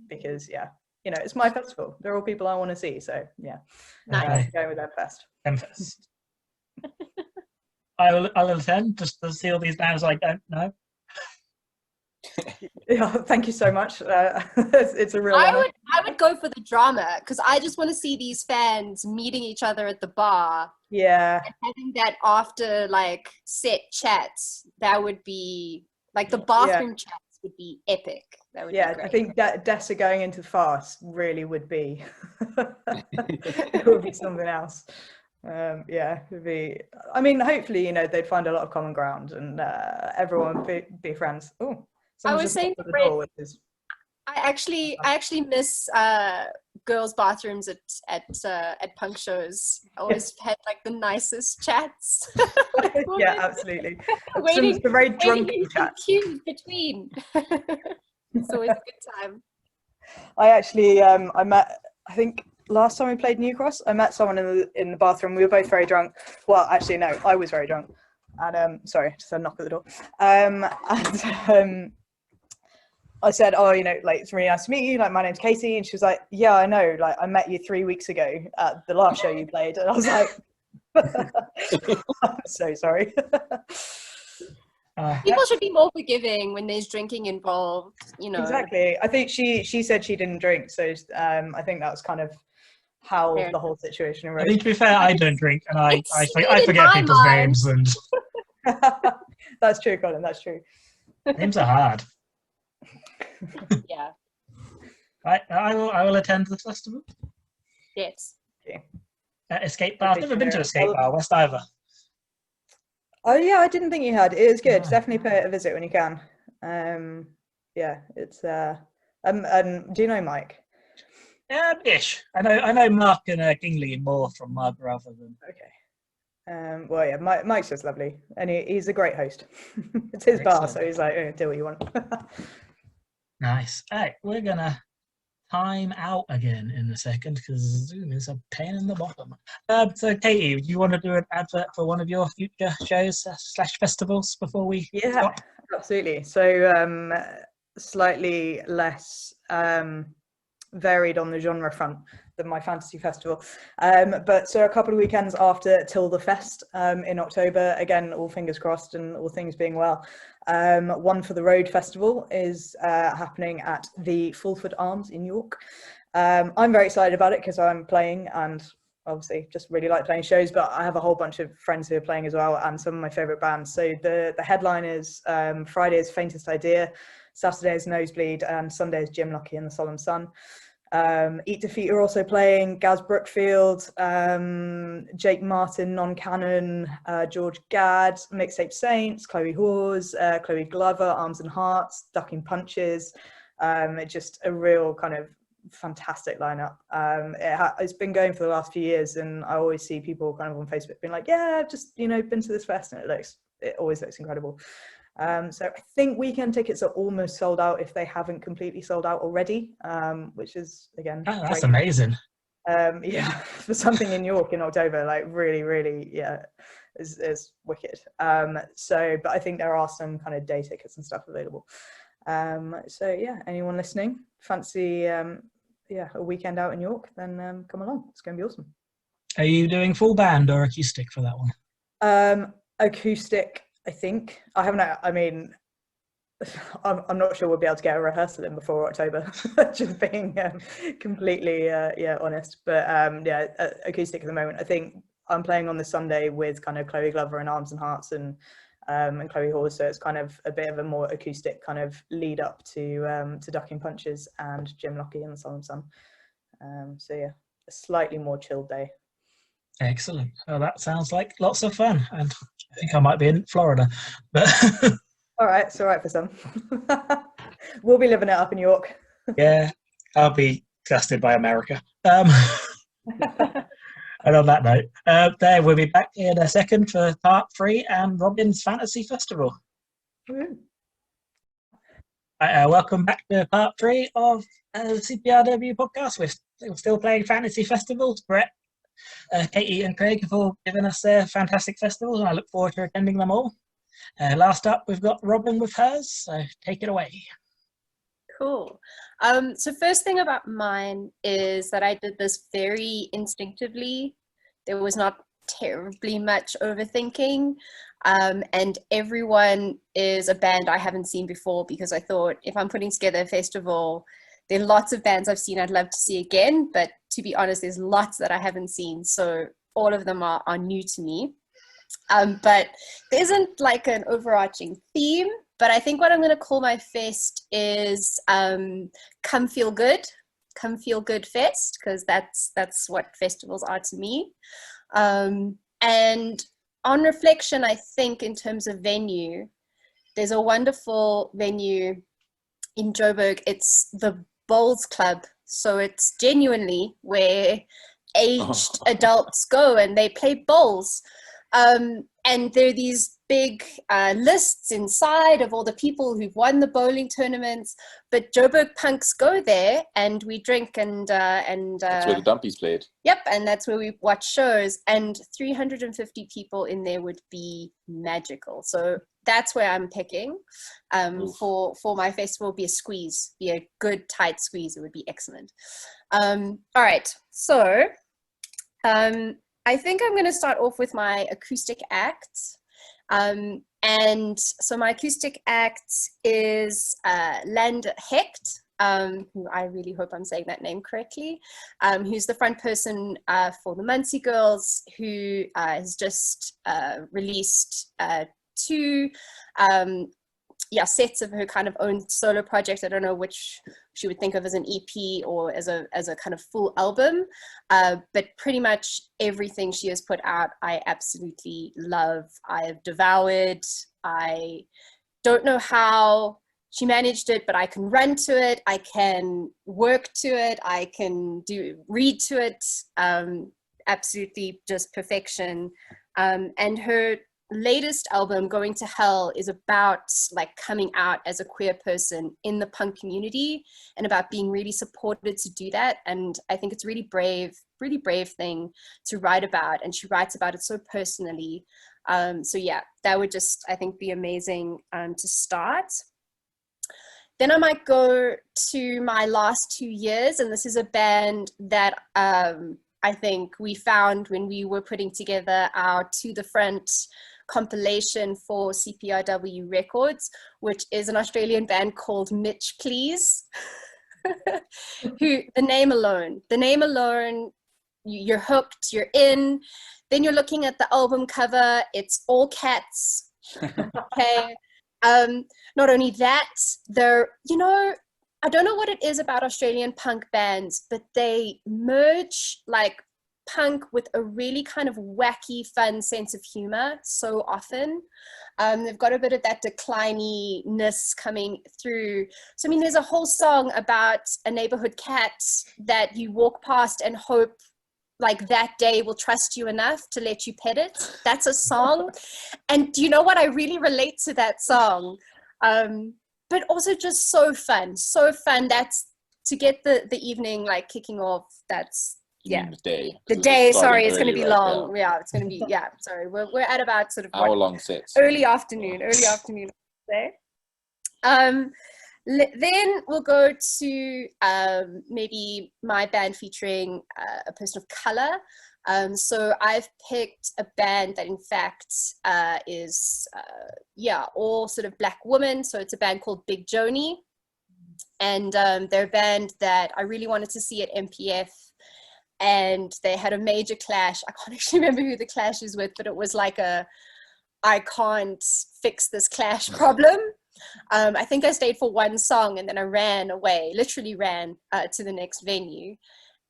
because yeah, you know, it's my festival. They're all people I want to see, so yeah, going with M Fest. M Fest. I'll attend just to see all these bands I don't know. Yeah, thank you so much. It's a real honor. I would go for the drama, because I just want to see these fans meeting each other at the bar. Yeah. And having that after like set chats, that would be like the bathroom chats would be epic. That would be great. I think that Dessa going into fast really would be it would be something else. It would be, I mean, hopefully, you know, they'd find a lot of common ground and everyone be friends. Oh, I was saying to Brett, I actually miss girls' bathrooms at punk shows. I always had like the nicest chats. Yeah, absolutely. Waiting, some very drunken chats between. It's always a good time. I actually I met, I think last time we played New Cross, I met someone in the bathroom. We were both very drunk. Well, actually no, I was very drunk. And sorry, just a knock at the door. And I said, oh, you know, like, it's really nice to meet you. Like, my name's Katie. And she was like, yeah, I know. Like, I met you 3 weeks ago at the last show you played. And I was like, I'm so sorry. People should be more forgiving when there's drinking involved, you know. Exactly. I think she said she didn't drink. So I think that was kind of how the whole situation arose. I mean, to be fair, I don't drink. And I forget people's names. And That's true, Colin. That's true. Names are hard. Yeah. I will attend the festival. Yes. Okay. Escape Bar. I've never been to Escape Bar, West Ivor. Oh yeah, I didn't think you had. It is good. Definitely pay it a visit when you can. Yeah, it's and do you know Mike? Ish. I know Mark and Kingley more from my brother than. Okay. Well, yeah, Mike's just lovely, and he's a great host. It's his bar, so he's like, do what you want. Nice. All right, we're gonna time out again in a second because Zoom is a pain in the bottom. So, Katie, do you want to do an advert for one of your future shows / festivals before we? Yeah, stop? Absolutely. So, slightly less varied on the genre front than my fantasy festival, but so a couple of weekends after Tilda Fest in October, again, all fingers crossed and all things being well, One for the Road festival is happening at the Fulford Arms in York. I'm very excited about it because I'm playing and obviously just really like playing shows, but I have a whole bunch of friends who are playing as well and some of my favorite bands. So the headline is Friday is Faintest Idea, Saturday is Nosebleed, and Sunday is Jim Lucky and the Solemn Sun. Eat Defeat are also playing, Gaz Brookfield, Jake Martin, Non-Canon, George Gadd, Mixtape Saints, Chloe Hawes, Chloe Glover, Arms and Hearts, Ducking Punches. It's just a real kind of fantastic lineup. It's been going for the last few years, and I always see people kind of on Facebook being like, yeah, I've just, you know, been to this fest, and it always looks incredible. So I think weekend tickets are almost sold out if they haven't completely sold out already, which is, again, that's amazing. Yeah, for something in York in October, like really, yeah, is wicked. So, but I think there are some kind of day tickets and stuff available. So yeah, anyone listening, fancy, a weekend out in York, then come along. It's going to be awesome. Are you doing full band or acoustic for that one? Acoustic. I think I haven't. I mean, I'm not sure we'll be able to get a rehearsal in before October. Just being completely honest. But acoustic at the moment. I think I'm playing on the Sunday with kind of Chloe Glover and Arms and Hearts and Chloe Hawes. So it's kind of a bit of a more acoustic kind of lead up to Ducking Punches and Jim Lucky and the Solemn Sun. So yeah, a slightly more chilled day. Excellent. Well, that sounds like lots of fun, and I think I might be in Florida, but all right, it's all right for some. We'll be living it up in York. Yeah, I'll be disgusted by America. And on that note, we'll be back in a second for part 3 and Robyn's Fantasy Festival. Welcome back to part 3 of the CPRW podcast with still playing fantasy festivals. Brett, Katie and Craig have all given us fantastic festivals, and I look forward to attending them all. Last up, we've got Robyn with hers, so take it away. Cool. So first thing about mine is that I did this very instinctively. There was not terribly much overthinking, and everyone is a band I haven't seen before, because I thought if I'm putting together a festival, there are lots of bands I've seen I'd love to see again, but to be honest, there's lots that I haven't seen, so all of them are new to me. But there isn't like an overarching theme, but I think what I'm going to call my fest is Come Feel Good Fest, because that's what festivals are to me. And on reflection, I think in terms of venue, there's a wonderful venue in Joburg. It's the Bowls Club, so it's genuinely where aged adults go and they play bowls. And there are these big lists inside of all the people who've won the bowling tournaments, but Joburg punks go there and we drink and that's where the dumpies played. Yep, and that's where we watch shows, and 350 people in there would be magical. So that's where I'm picking for my festival. Be a good tight squeeze. It would be excellent. All right, so I think I'm going to start off with my acoustic act. And so my acoustic act is Land Hecht, who I really hope I'm saying that name correctly, who's the front person for the Muncie Girls, who has just released two sets of her kind of own solo project. I don't know which she would think of as an EP or as a kind of full album, but pretty much everything she has put out I absolutely love. I have devoured. I don't know how she managed it, but I can run to it, I can work to it, I can read to it. Absolutely just perfection. And her latest album, Going to Hell, is about like coming out as a queer person in the punk community and about being really supported to do that. And I think it's really brave thing to write about, and she writes about it so personally. So yeah, that would just, I think, be amazing to start. Then I might go to my last 2 years, and this is a band that I think we found when we were putting together our To the Front compilation for CPRW Records, which is an Australian band called Mitch Please. Who, the name alone, you're hooked, you're in. Then you're looking at the album cover, it's all cats. Okay. Not only that, they're, I don't know what it is about Australian punk bands, but they merge like punk with a really kind of wacky, fun sense of humor so often. They've got a bit of that declininess coming through. So, I mean, there's a whole song about a neighborhood cat that you walk past and hope like that day will trust you enough to let you pet it. That's a song. And do you know what? I really relate to that song. But also just so fun. That's to get the evening like kicking off. That's, yeah. The day, sorry, it's going to be long. Yeah, it's going to be, sorry. We're at about sort of hour-long sets. Early afternoon, say. Then we'll go to maybe my band featuring a person of color. So I've picked a band that in fact is, all sort of Black women. So it's a band called Big Joni. And they're a band that I really wanted to see at MPF. And they had a major clash. I can't actually remember who the clash is with, but it was like I can't fix this clash problem. I think I stayed for one song and then I literally ran to the next venue.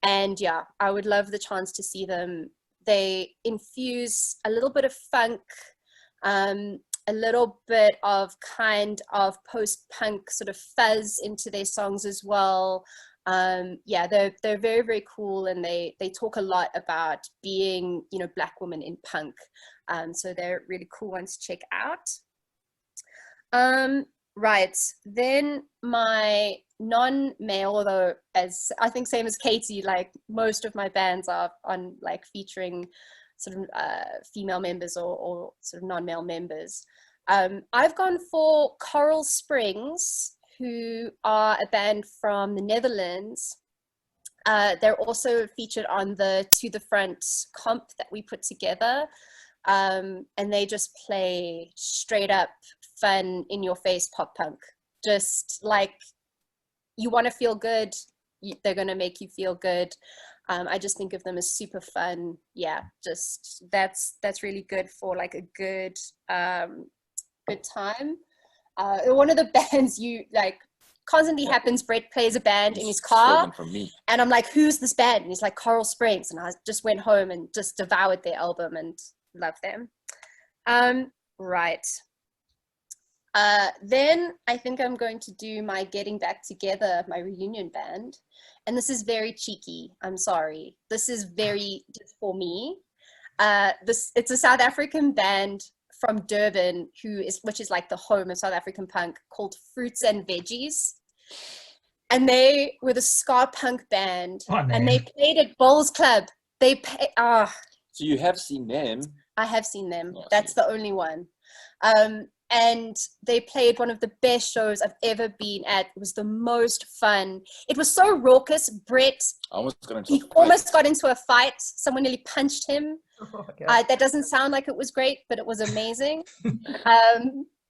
And yeah, I would love the chance to see them. They infuse a little bit of funk, a little bit of kind of post-punk sort of fuzz into their songs as well. They're very, very cool, and they talk a lot about being, Black women in punk. So they're really cool ones to check out. Right, then my non-male, although as I think same as Katie, like most of my bands are on like featuring sort of female members or sort of non-male members. I've gone for Coral Springs, who are a band from the Netherlands. They're also featured on the To the Front comp that we put together. And they just play straight up fun, in your face pop punk. Just like, you want to feel good, they're going to make you feel good. I just think of them as super fun. Yeah, just that's really good for like a good time. One of the bands you like constantly happens, Brett plays a band in his car and I'm like, who's this band? And he's like, Coral Springs. And I just went home and just devoured their album and loved them. Right. Then I think I'm going to do my Getting Back Together, my reunion band. And this is very cheeky. I'm sorry. This is very just for me. It's a South African band from Durban, which is like the home of South African punk, called Fruits and Veggies. And they were the ska punk band, and they played at Bowls Club. So you have seen them? I have seen them. That's the only one. And they played one of the best shows I've ever been at. It was the most fun. It was so raucous. Brett, almost got into a fight. Someone nearly punched him. Oh, that doesn't sound like it was great, but it was amazing.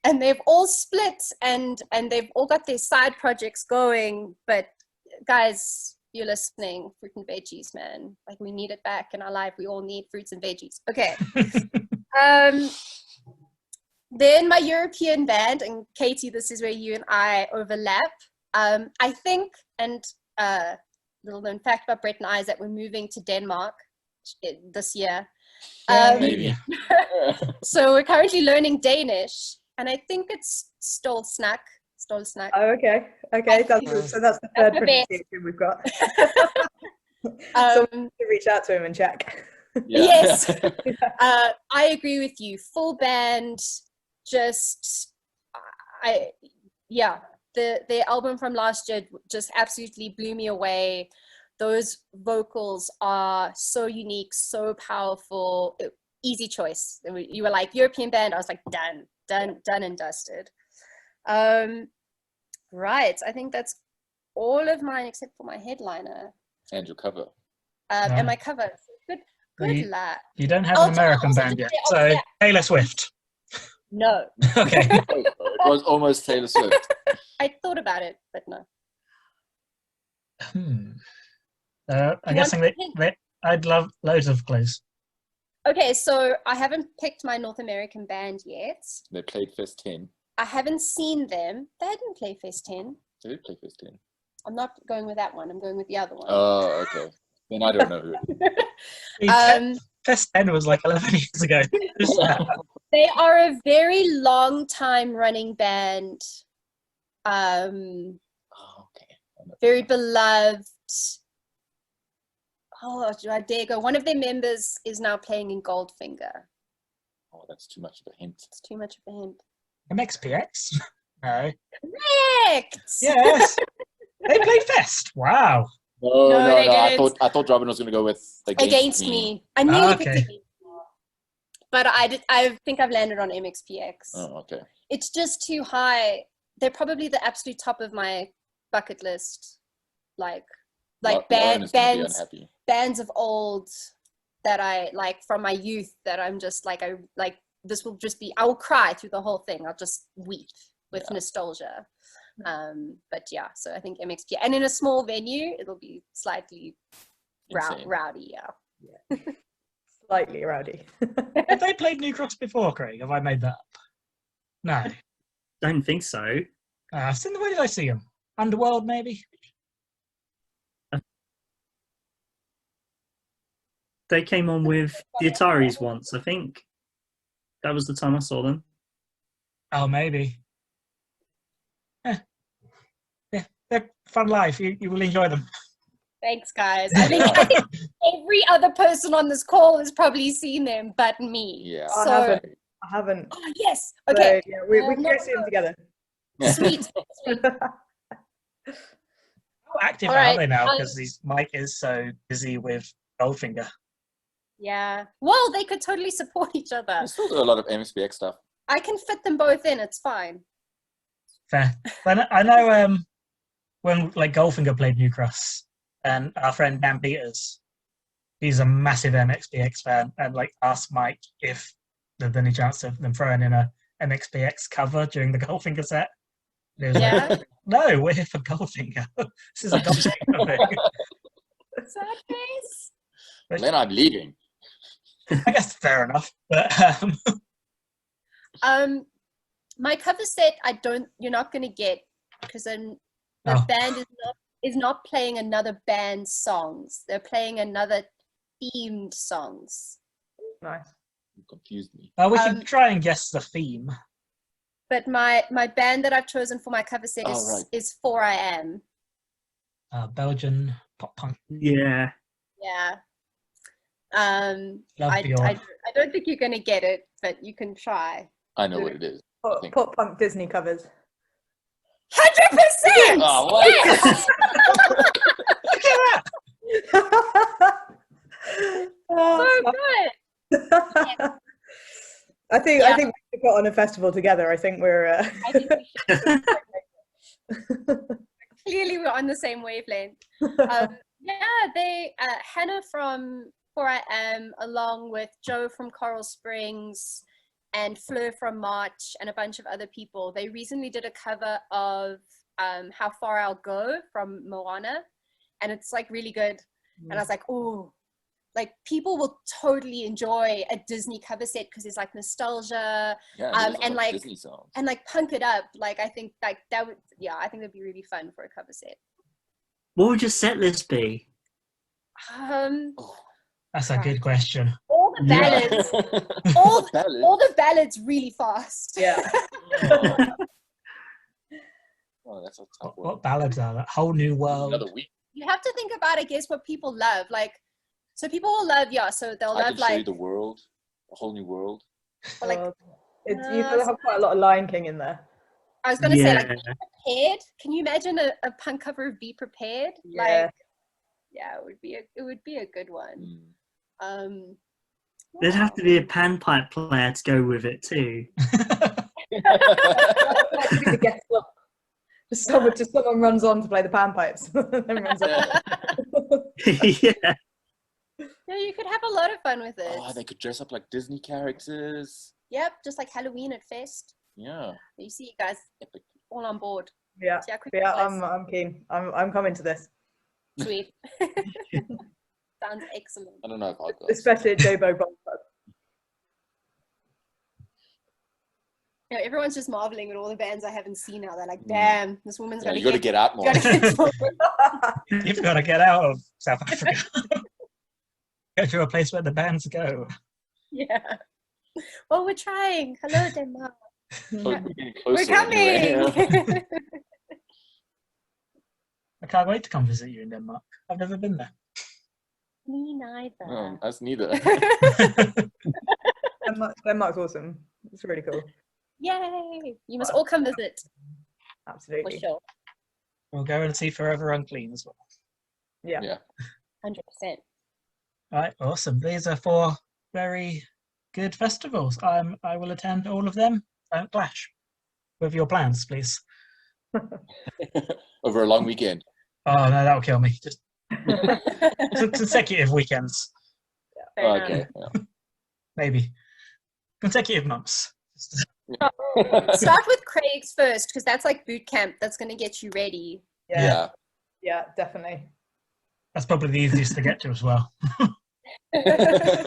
And they've all split and they've all got their side projects going. But guys, you're listening, Fruit and Veggies, man. Like, we need it back in our life. We all need fruits and veggies. Okay. Then my European band, and Katie, this is where you and I overlap. I think, and little known fact about Brett and I is that we're moving to Denmark this year. Maybe. So we're currently learning Danish, and I think it's Stolsnak. Oh, okay. So that's the third pronunciation we've got. So we need to reach out to him and check. Yeah. Yes. I agree with you. Full band. Just, the album from last year just absolutely blew me away. Those vocals are so unique, so powerful. Easy choice. You were like, European band. I was like, done and dusted. Right. I think that's all of mine except for my headliner. And your cover. Yeah. And my cover. Good lad. You don't have an American band yet. So Taylor Swift. No. Okay. It was almost Taylor Swift. I thought about it, but no. I'm guessing that I'd love loads of clues. Okay, so I haven't picked my North American band yet. They played Fest 10. I haven't seen them. They didn't play Fest 10. They did play Fest 10. I'm not going with that one. I'm going with the other one. Oh, okay. Then I don't know who it is. Fest 10 was like 11 years ago. They are a very long time running band. Okay. Very beloved. Oh, I dare go. One of their members is now playing in Goldfinger. Oh, that's too much of a hint. It's too much of a hint. MXPX? No. Correct! Yes! They played Fest. Wow. No. I thought Robyn was going to go with Against Me. I nearly picked Against Me. But I think I've landed on MXPX. Oh, okay. It's just too high. They're probably the absolute top of my bucket list. Like bands of old that I like from my youth that I'm just like, this will just be, I will cry through the whole thing. I'll just weep with nostalgia. But yeah, so I think MXP, and in a small venue, it'll be slightly rowdy. Yeah. Slightly rowdy. Have they played New Cross before, Craig? Have I made that up? No. Don't think so. Where did I see them? Underworld, maybe? They came on with the Ataris once, I think. That was the time I saw them. Oh, maybe. Yeah, they're fun live. You will enjoy them. Thanks, guys. I think every other person on this call has probably seen them, but me. Yeah. I haven't. Oh, yes. Okay. So, yeah, we can go see them together. Sweet. How active All are right, they now? Because Mike is so busy with Goldfinger. Yeah. Well, they could totally support each other. I still do a lot of MSPX stuff. I can fit them both in. It's fine. Fair. But I know when like Goldfinger played New Cross, and our friend Dan Peters, he's a massive MXPX fan, and like asked Mike if there's any chance of them throwing in a MXPX cover during the Goldfinger set. And he was like, no, we're here for Goldfinger. This is a Goldfinger thing. Sad face. Then I'm leaving. I guess fair enough. But my cover set, you're not going to get, because then the band is not playing another band's songs. They're playing another themed songs. Nice. You confused me. we can try and guess the theme. But my band that I've chosen for my cover set is 4IM. Belgian pop punk. Yeah. Yeah. I don't think you're going to get it, but you can try. I know what it is. Pop punk Disney covers. 100%! Oh, what? Yes! Look at that! So good. I think we should put on a festival together. I think we're. I think we should. Clearly, we're on the same wavelength. They Hannah from 4IM, along with Joe from Coral Springs, and Fleur from March, and a bunch of other people. They recently did a cover of How Far I'll Go from Moana, and it's like really good. And I was like, oh, like people will totally enjoy a Disney cover set because it's like nostalgia, and like Disney songs. And like punk it up. Like I think like that would, I think that'd be really fun for a cover set. What would your set list be? That's a good question. All the ballads, all the ballads really fast. Yeah. Oh, that's a tough one. What ballads are that? Whole New World. Another week. You have to think about, I guess, what people love. Like, so people will love, so they'll I love can show you like the world, a whole new world. or like. You gotta have quite a lot of Lion King in there. I was gonna say like Be Prepared. Can you imagine a punk cover of Be Prepared? Yeah. Like, it would be a good one. There'd have to be a panpipe player to go with it too. Just someone runs on to play the panpipes. Then runs off. Yeah. Yeah, you could have a lot of fun with it. Oh, they could dress up like Disney characters. Yep, just like Halloween at Fest. Yeah. You see, you guys all on board. Yeah, I'm keen. I'm coming to this. Sweet. Sounds excellent. I don't know if I'll go. Especially at Jobo Bomb Club. Everyone's just marveling at all the bands I haven't seen now. They're like, damn, this woman's got to you got to get out more. You've got to get out of South Africa. Go to a place where the bands go. Yeah. Well, we're trying. Hello, Denmark. We're coming. Anyway. I can't wait to come visit you in Denmark. I've never been there. Me neither. Us neither. Denmark's awesome. It's really cool. Yay! You must all come visit. Absolutely. For sure. We'll go and see Forever Unclean as well. Yeah. 100%. All right, awesome. These are 4 very good festivals. I will attend all of them. Don't clash with your plans, please. Over a long weekend. Oh no, that'll kill me. Just consecutive weekends. Okay. Yeah. Maybe consecutive months. Start with Craig's first, because that's like boot camp. That's going to get you ready. Yeah, definitely. That's probably the easiest to get to as well. I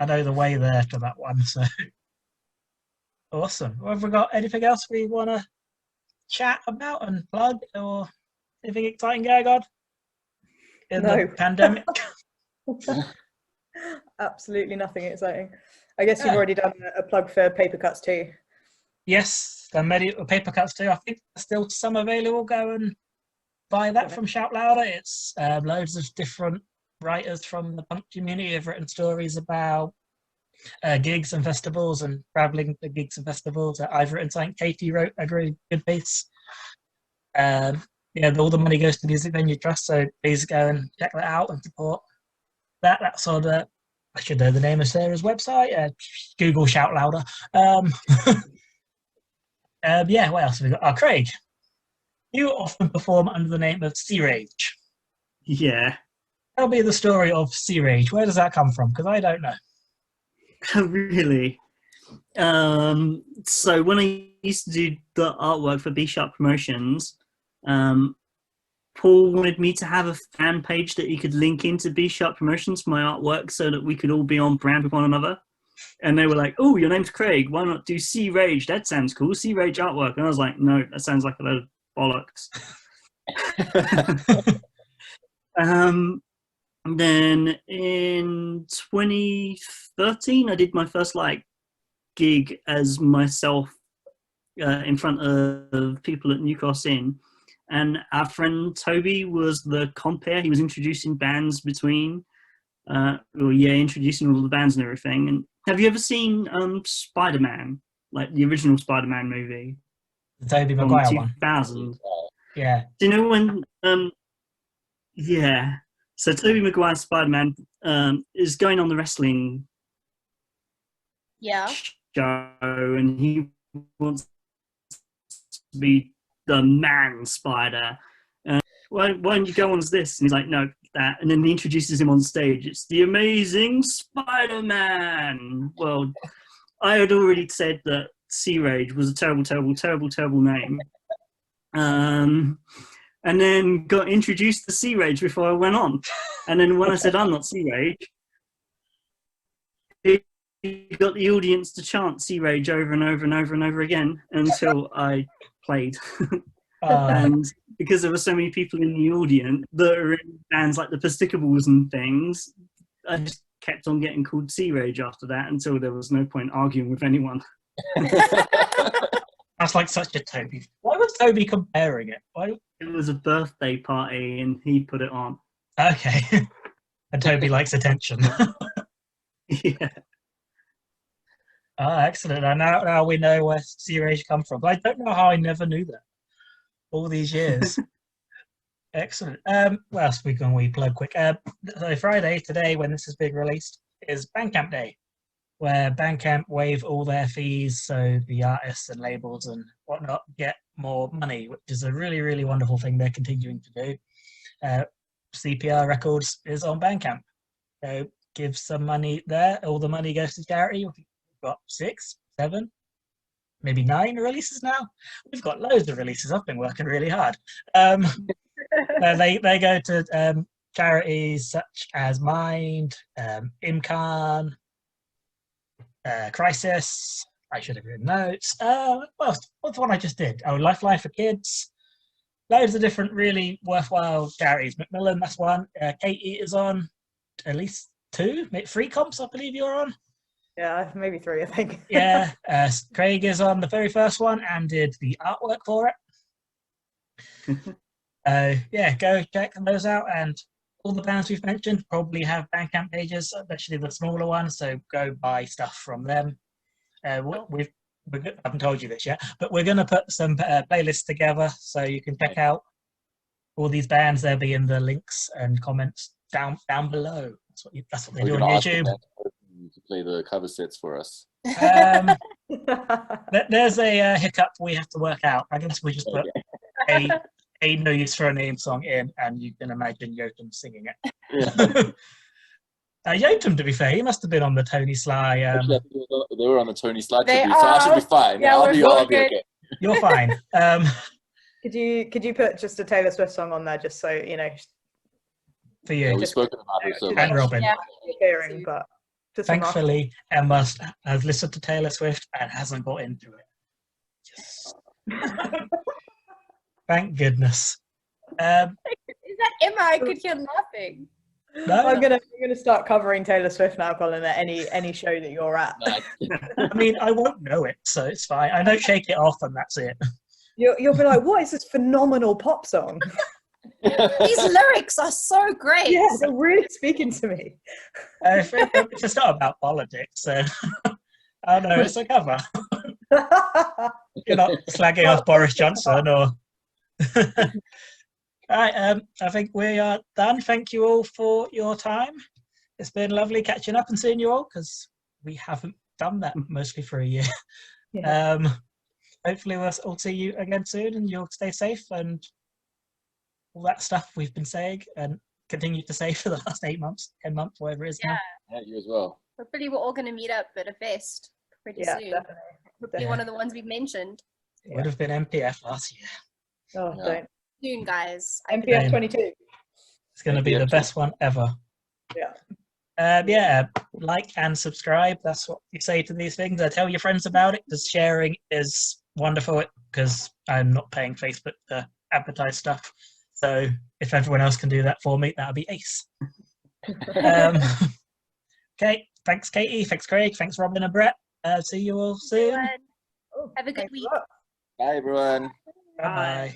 know the way there to that one, so awesome. Well, have we got anything else we want to chat about and plug, or anything exciting going on in the pandemic? Absolutely nothing exciting. I guess you've already done a plug for paper cuts too. Yes, the paper cuts too. I think there's still some available. Go and buy that from Shout Louder. It's loads of different writers from the punk community have written stories about gigs and festivals and traveling to gigs and festivals. I've written something. Katie wrote a really good piece. yeah, all the money goes to Music Venue Trust. So please go and check that out and support that. That's on I should know the name of Sarah's website. Google Shout Louder. Yeah, what else have we got? Oh, Craig, you often perform under the name of Sea Rage. Yeah. Tell me the story of Sea Rage. Where does that come from? Because I don't know. Really? So when I used to do the artwork for B Sharp Promotions, Paul wanted me to have a fan page that he could link into B Sharp Promotions for my artwork so that we could all be on brand with one another. And they were like, "Oh, your name's Craig. Why not do Sea Rage? That sounds cool. Sea Rage artwork." And I was like, "No, that sounds like a load of bollocks." Then in 2013, I did my first gig as myself in front of people at New Cross Inn, and our friend Toby was the compere. He was introducing bands between, introducing all the bands and everything. And have you ever seen Spider-Man, like the original Spider-Man movie? The Tobey Maguire one. 2000. Yeah. Do you know when? Yeah. So Tobey Maguire's Spider-Man is going on the wrestling show, and he wants to be the man Spider. Why don't you go on as this? And he's like, "No, that." And then he introduces him on stage. It's the Amazing Spider-Man. Well, I had already said that Sea Rage was a terrible, terrible, terrible, terrible name. And then got introduced to Sea Rage before I went on. And then when I said I'm not Sea Rage, it got the audience to chant Sea Rage over and over and over and over again until I played. And because there were so many people in the audience that are in bands like the Pisticables and things, I just kept on getting called Sea Rage after that until there was no point arguing with anyone. That's like such a Toby. Why was Toby comparing it? Why? It was a birthday party and he put it on. Okay. And Toby likes attention. Yeah. Oh, excellent. And now we know where Sea Rage come from. But I don't know how I never knew that all these years. Excellent. What else we plug quick? So Friday, today, when this is being released, is Bandcamp Day, where Bandcamp waive all their fees so the artists and labels and whatnot get more money, which is a really, really wonderful thing they're continuing to do. CPR Records is on Bandcamp. So give some money there. All the money goes to charity. We've got 6, 7, maybe 9 releases now. We've got loads of releases. I've been working really hard. They go to charities such as Mind, Imcan, Crisis. I should have written notes. What's the one I just did? Oh, Lifeline for Kids. Loads of different really worthwhile charities. Macmillan, that's one. Katie is on at least 2, 3 comps, I believe you're on. Yeah, maybe 3, I think. Yeah, Craig is on the very first one and did the artwork for it. Yeah, go check those out. And all the bands we've mentioned probably have Bandcamp pages, especially the smaller ones, so go buy stuff from them. I haven't told you this yet, but we're going to put some playlists together so you can check out all these bands. They'll be in the links and comments down below. That's what they do on YouTube. To play the cover sets for us. There's a hiccup we have to work out. I guess we just put a No Use for a Name song in, and you can imagine Yotam singing it. Yeah. Yotam, to be fair, he must have been on the Tony Sly. Actually, they were on the Tony Sly tribute, so I should be fine. Yeah, I'll be okay. You're fine. Could you put just a Taylor Swift song on there, just so you know? For you. Yeah, we've spoken about it so much. And Robyn. Yeah, hearing, but thankfully, Emma has listened to Taylor Swift and hasn't bought into it. Yes. Thank goodness. Is that Emma? I could hear laughing. No, I'm gonna start covering Taylor Swift now, Colin, at any show that you're at. I mean, I won't know it, so it's fine. I know Shake It Off, and that's it. You'll be like, what is this phenomenal pop song? These lyrics are so great. Yeah, they're really speaking to me. It's just not about politics, so I don't know, it's a cover. You're not slagging off Boris Johnson or... All right, I think we are done. Thank you all for your time. It's been lovely catching up and seeing you all, because we haven't done that mostly for a year. Yeah. Hopefully we'll all see you again soon, and you'll stay safe and all that stuff we've been saying and continue to say for the last 8 months, 10 months, whatever it is now. Yeah, you as well. Hopefully we're all going to meet up at a fest pretty soon. Definitely. Hopefully one of the ones we've mentioned. It would have been MPF last year. Oh, Yeah. don't. Soon, guys. MPF 22. It's going to be the best one ever. Yeah. Yeah, like and subscribe. That's what you say to these things. Tell your friends about it, because sharing is wonderful, because I'm not paying Facebook to advertise stuff. So if everyone else can do that for me, that'll be ace. Okay, thanks Katie, thanks Craig, thanks Robyn and Brett. See you all soon. Have a good week. Bye, everyone. Bye-bye.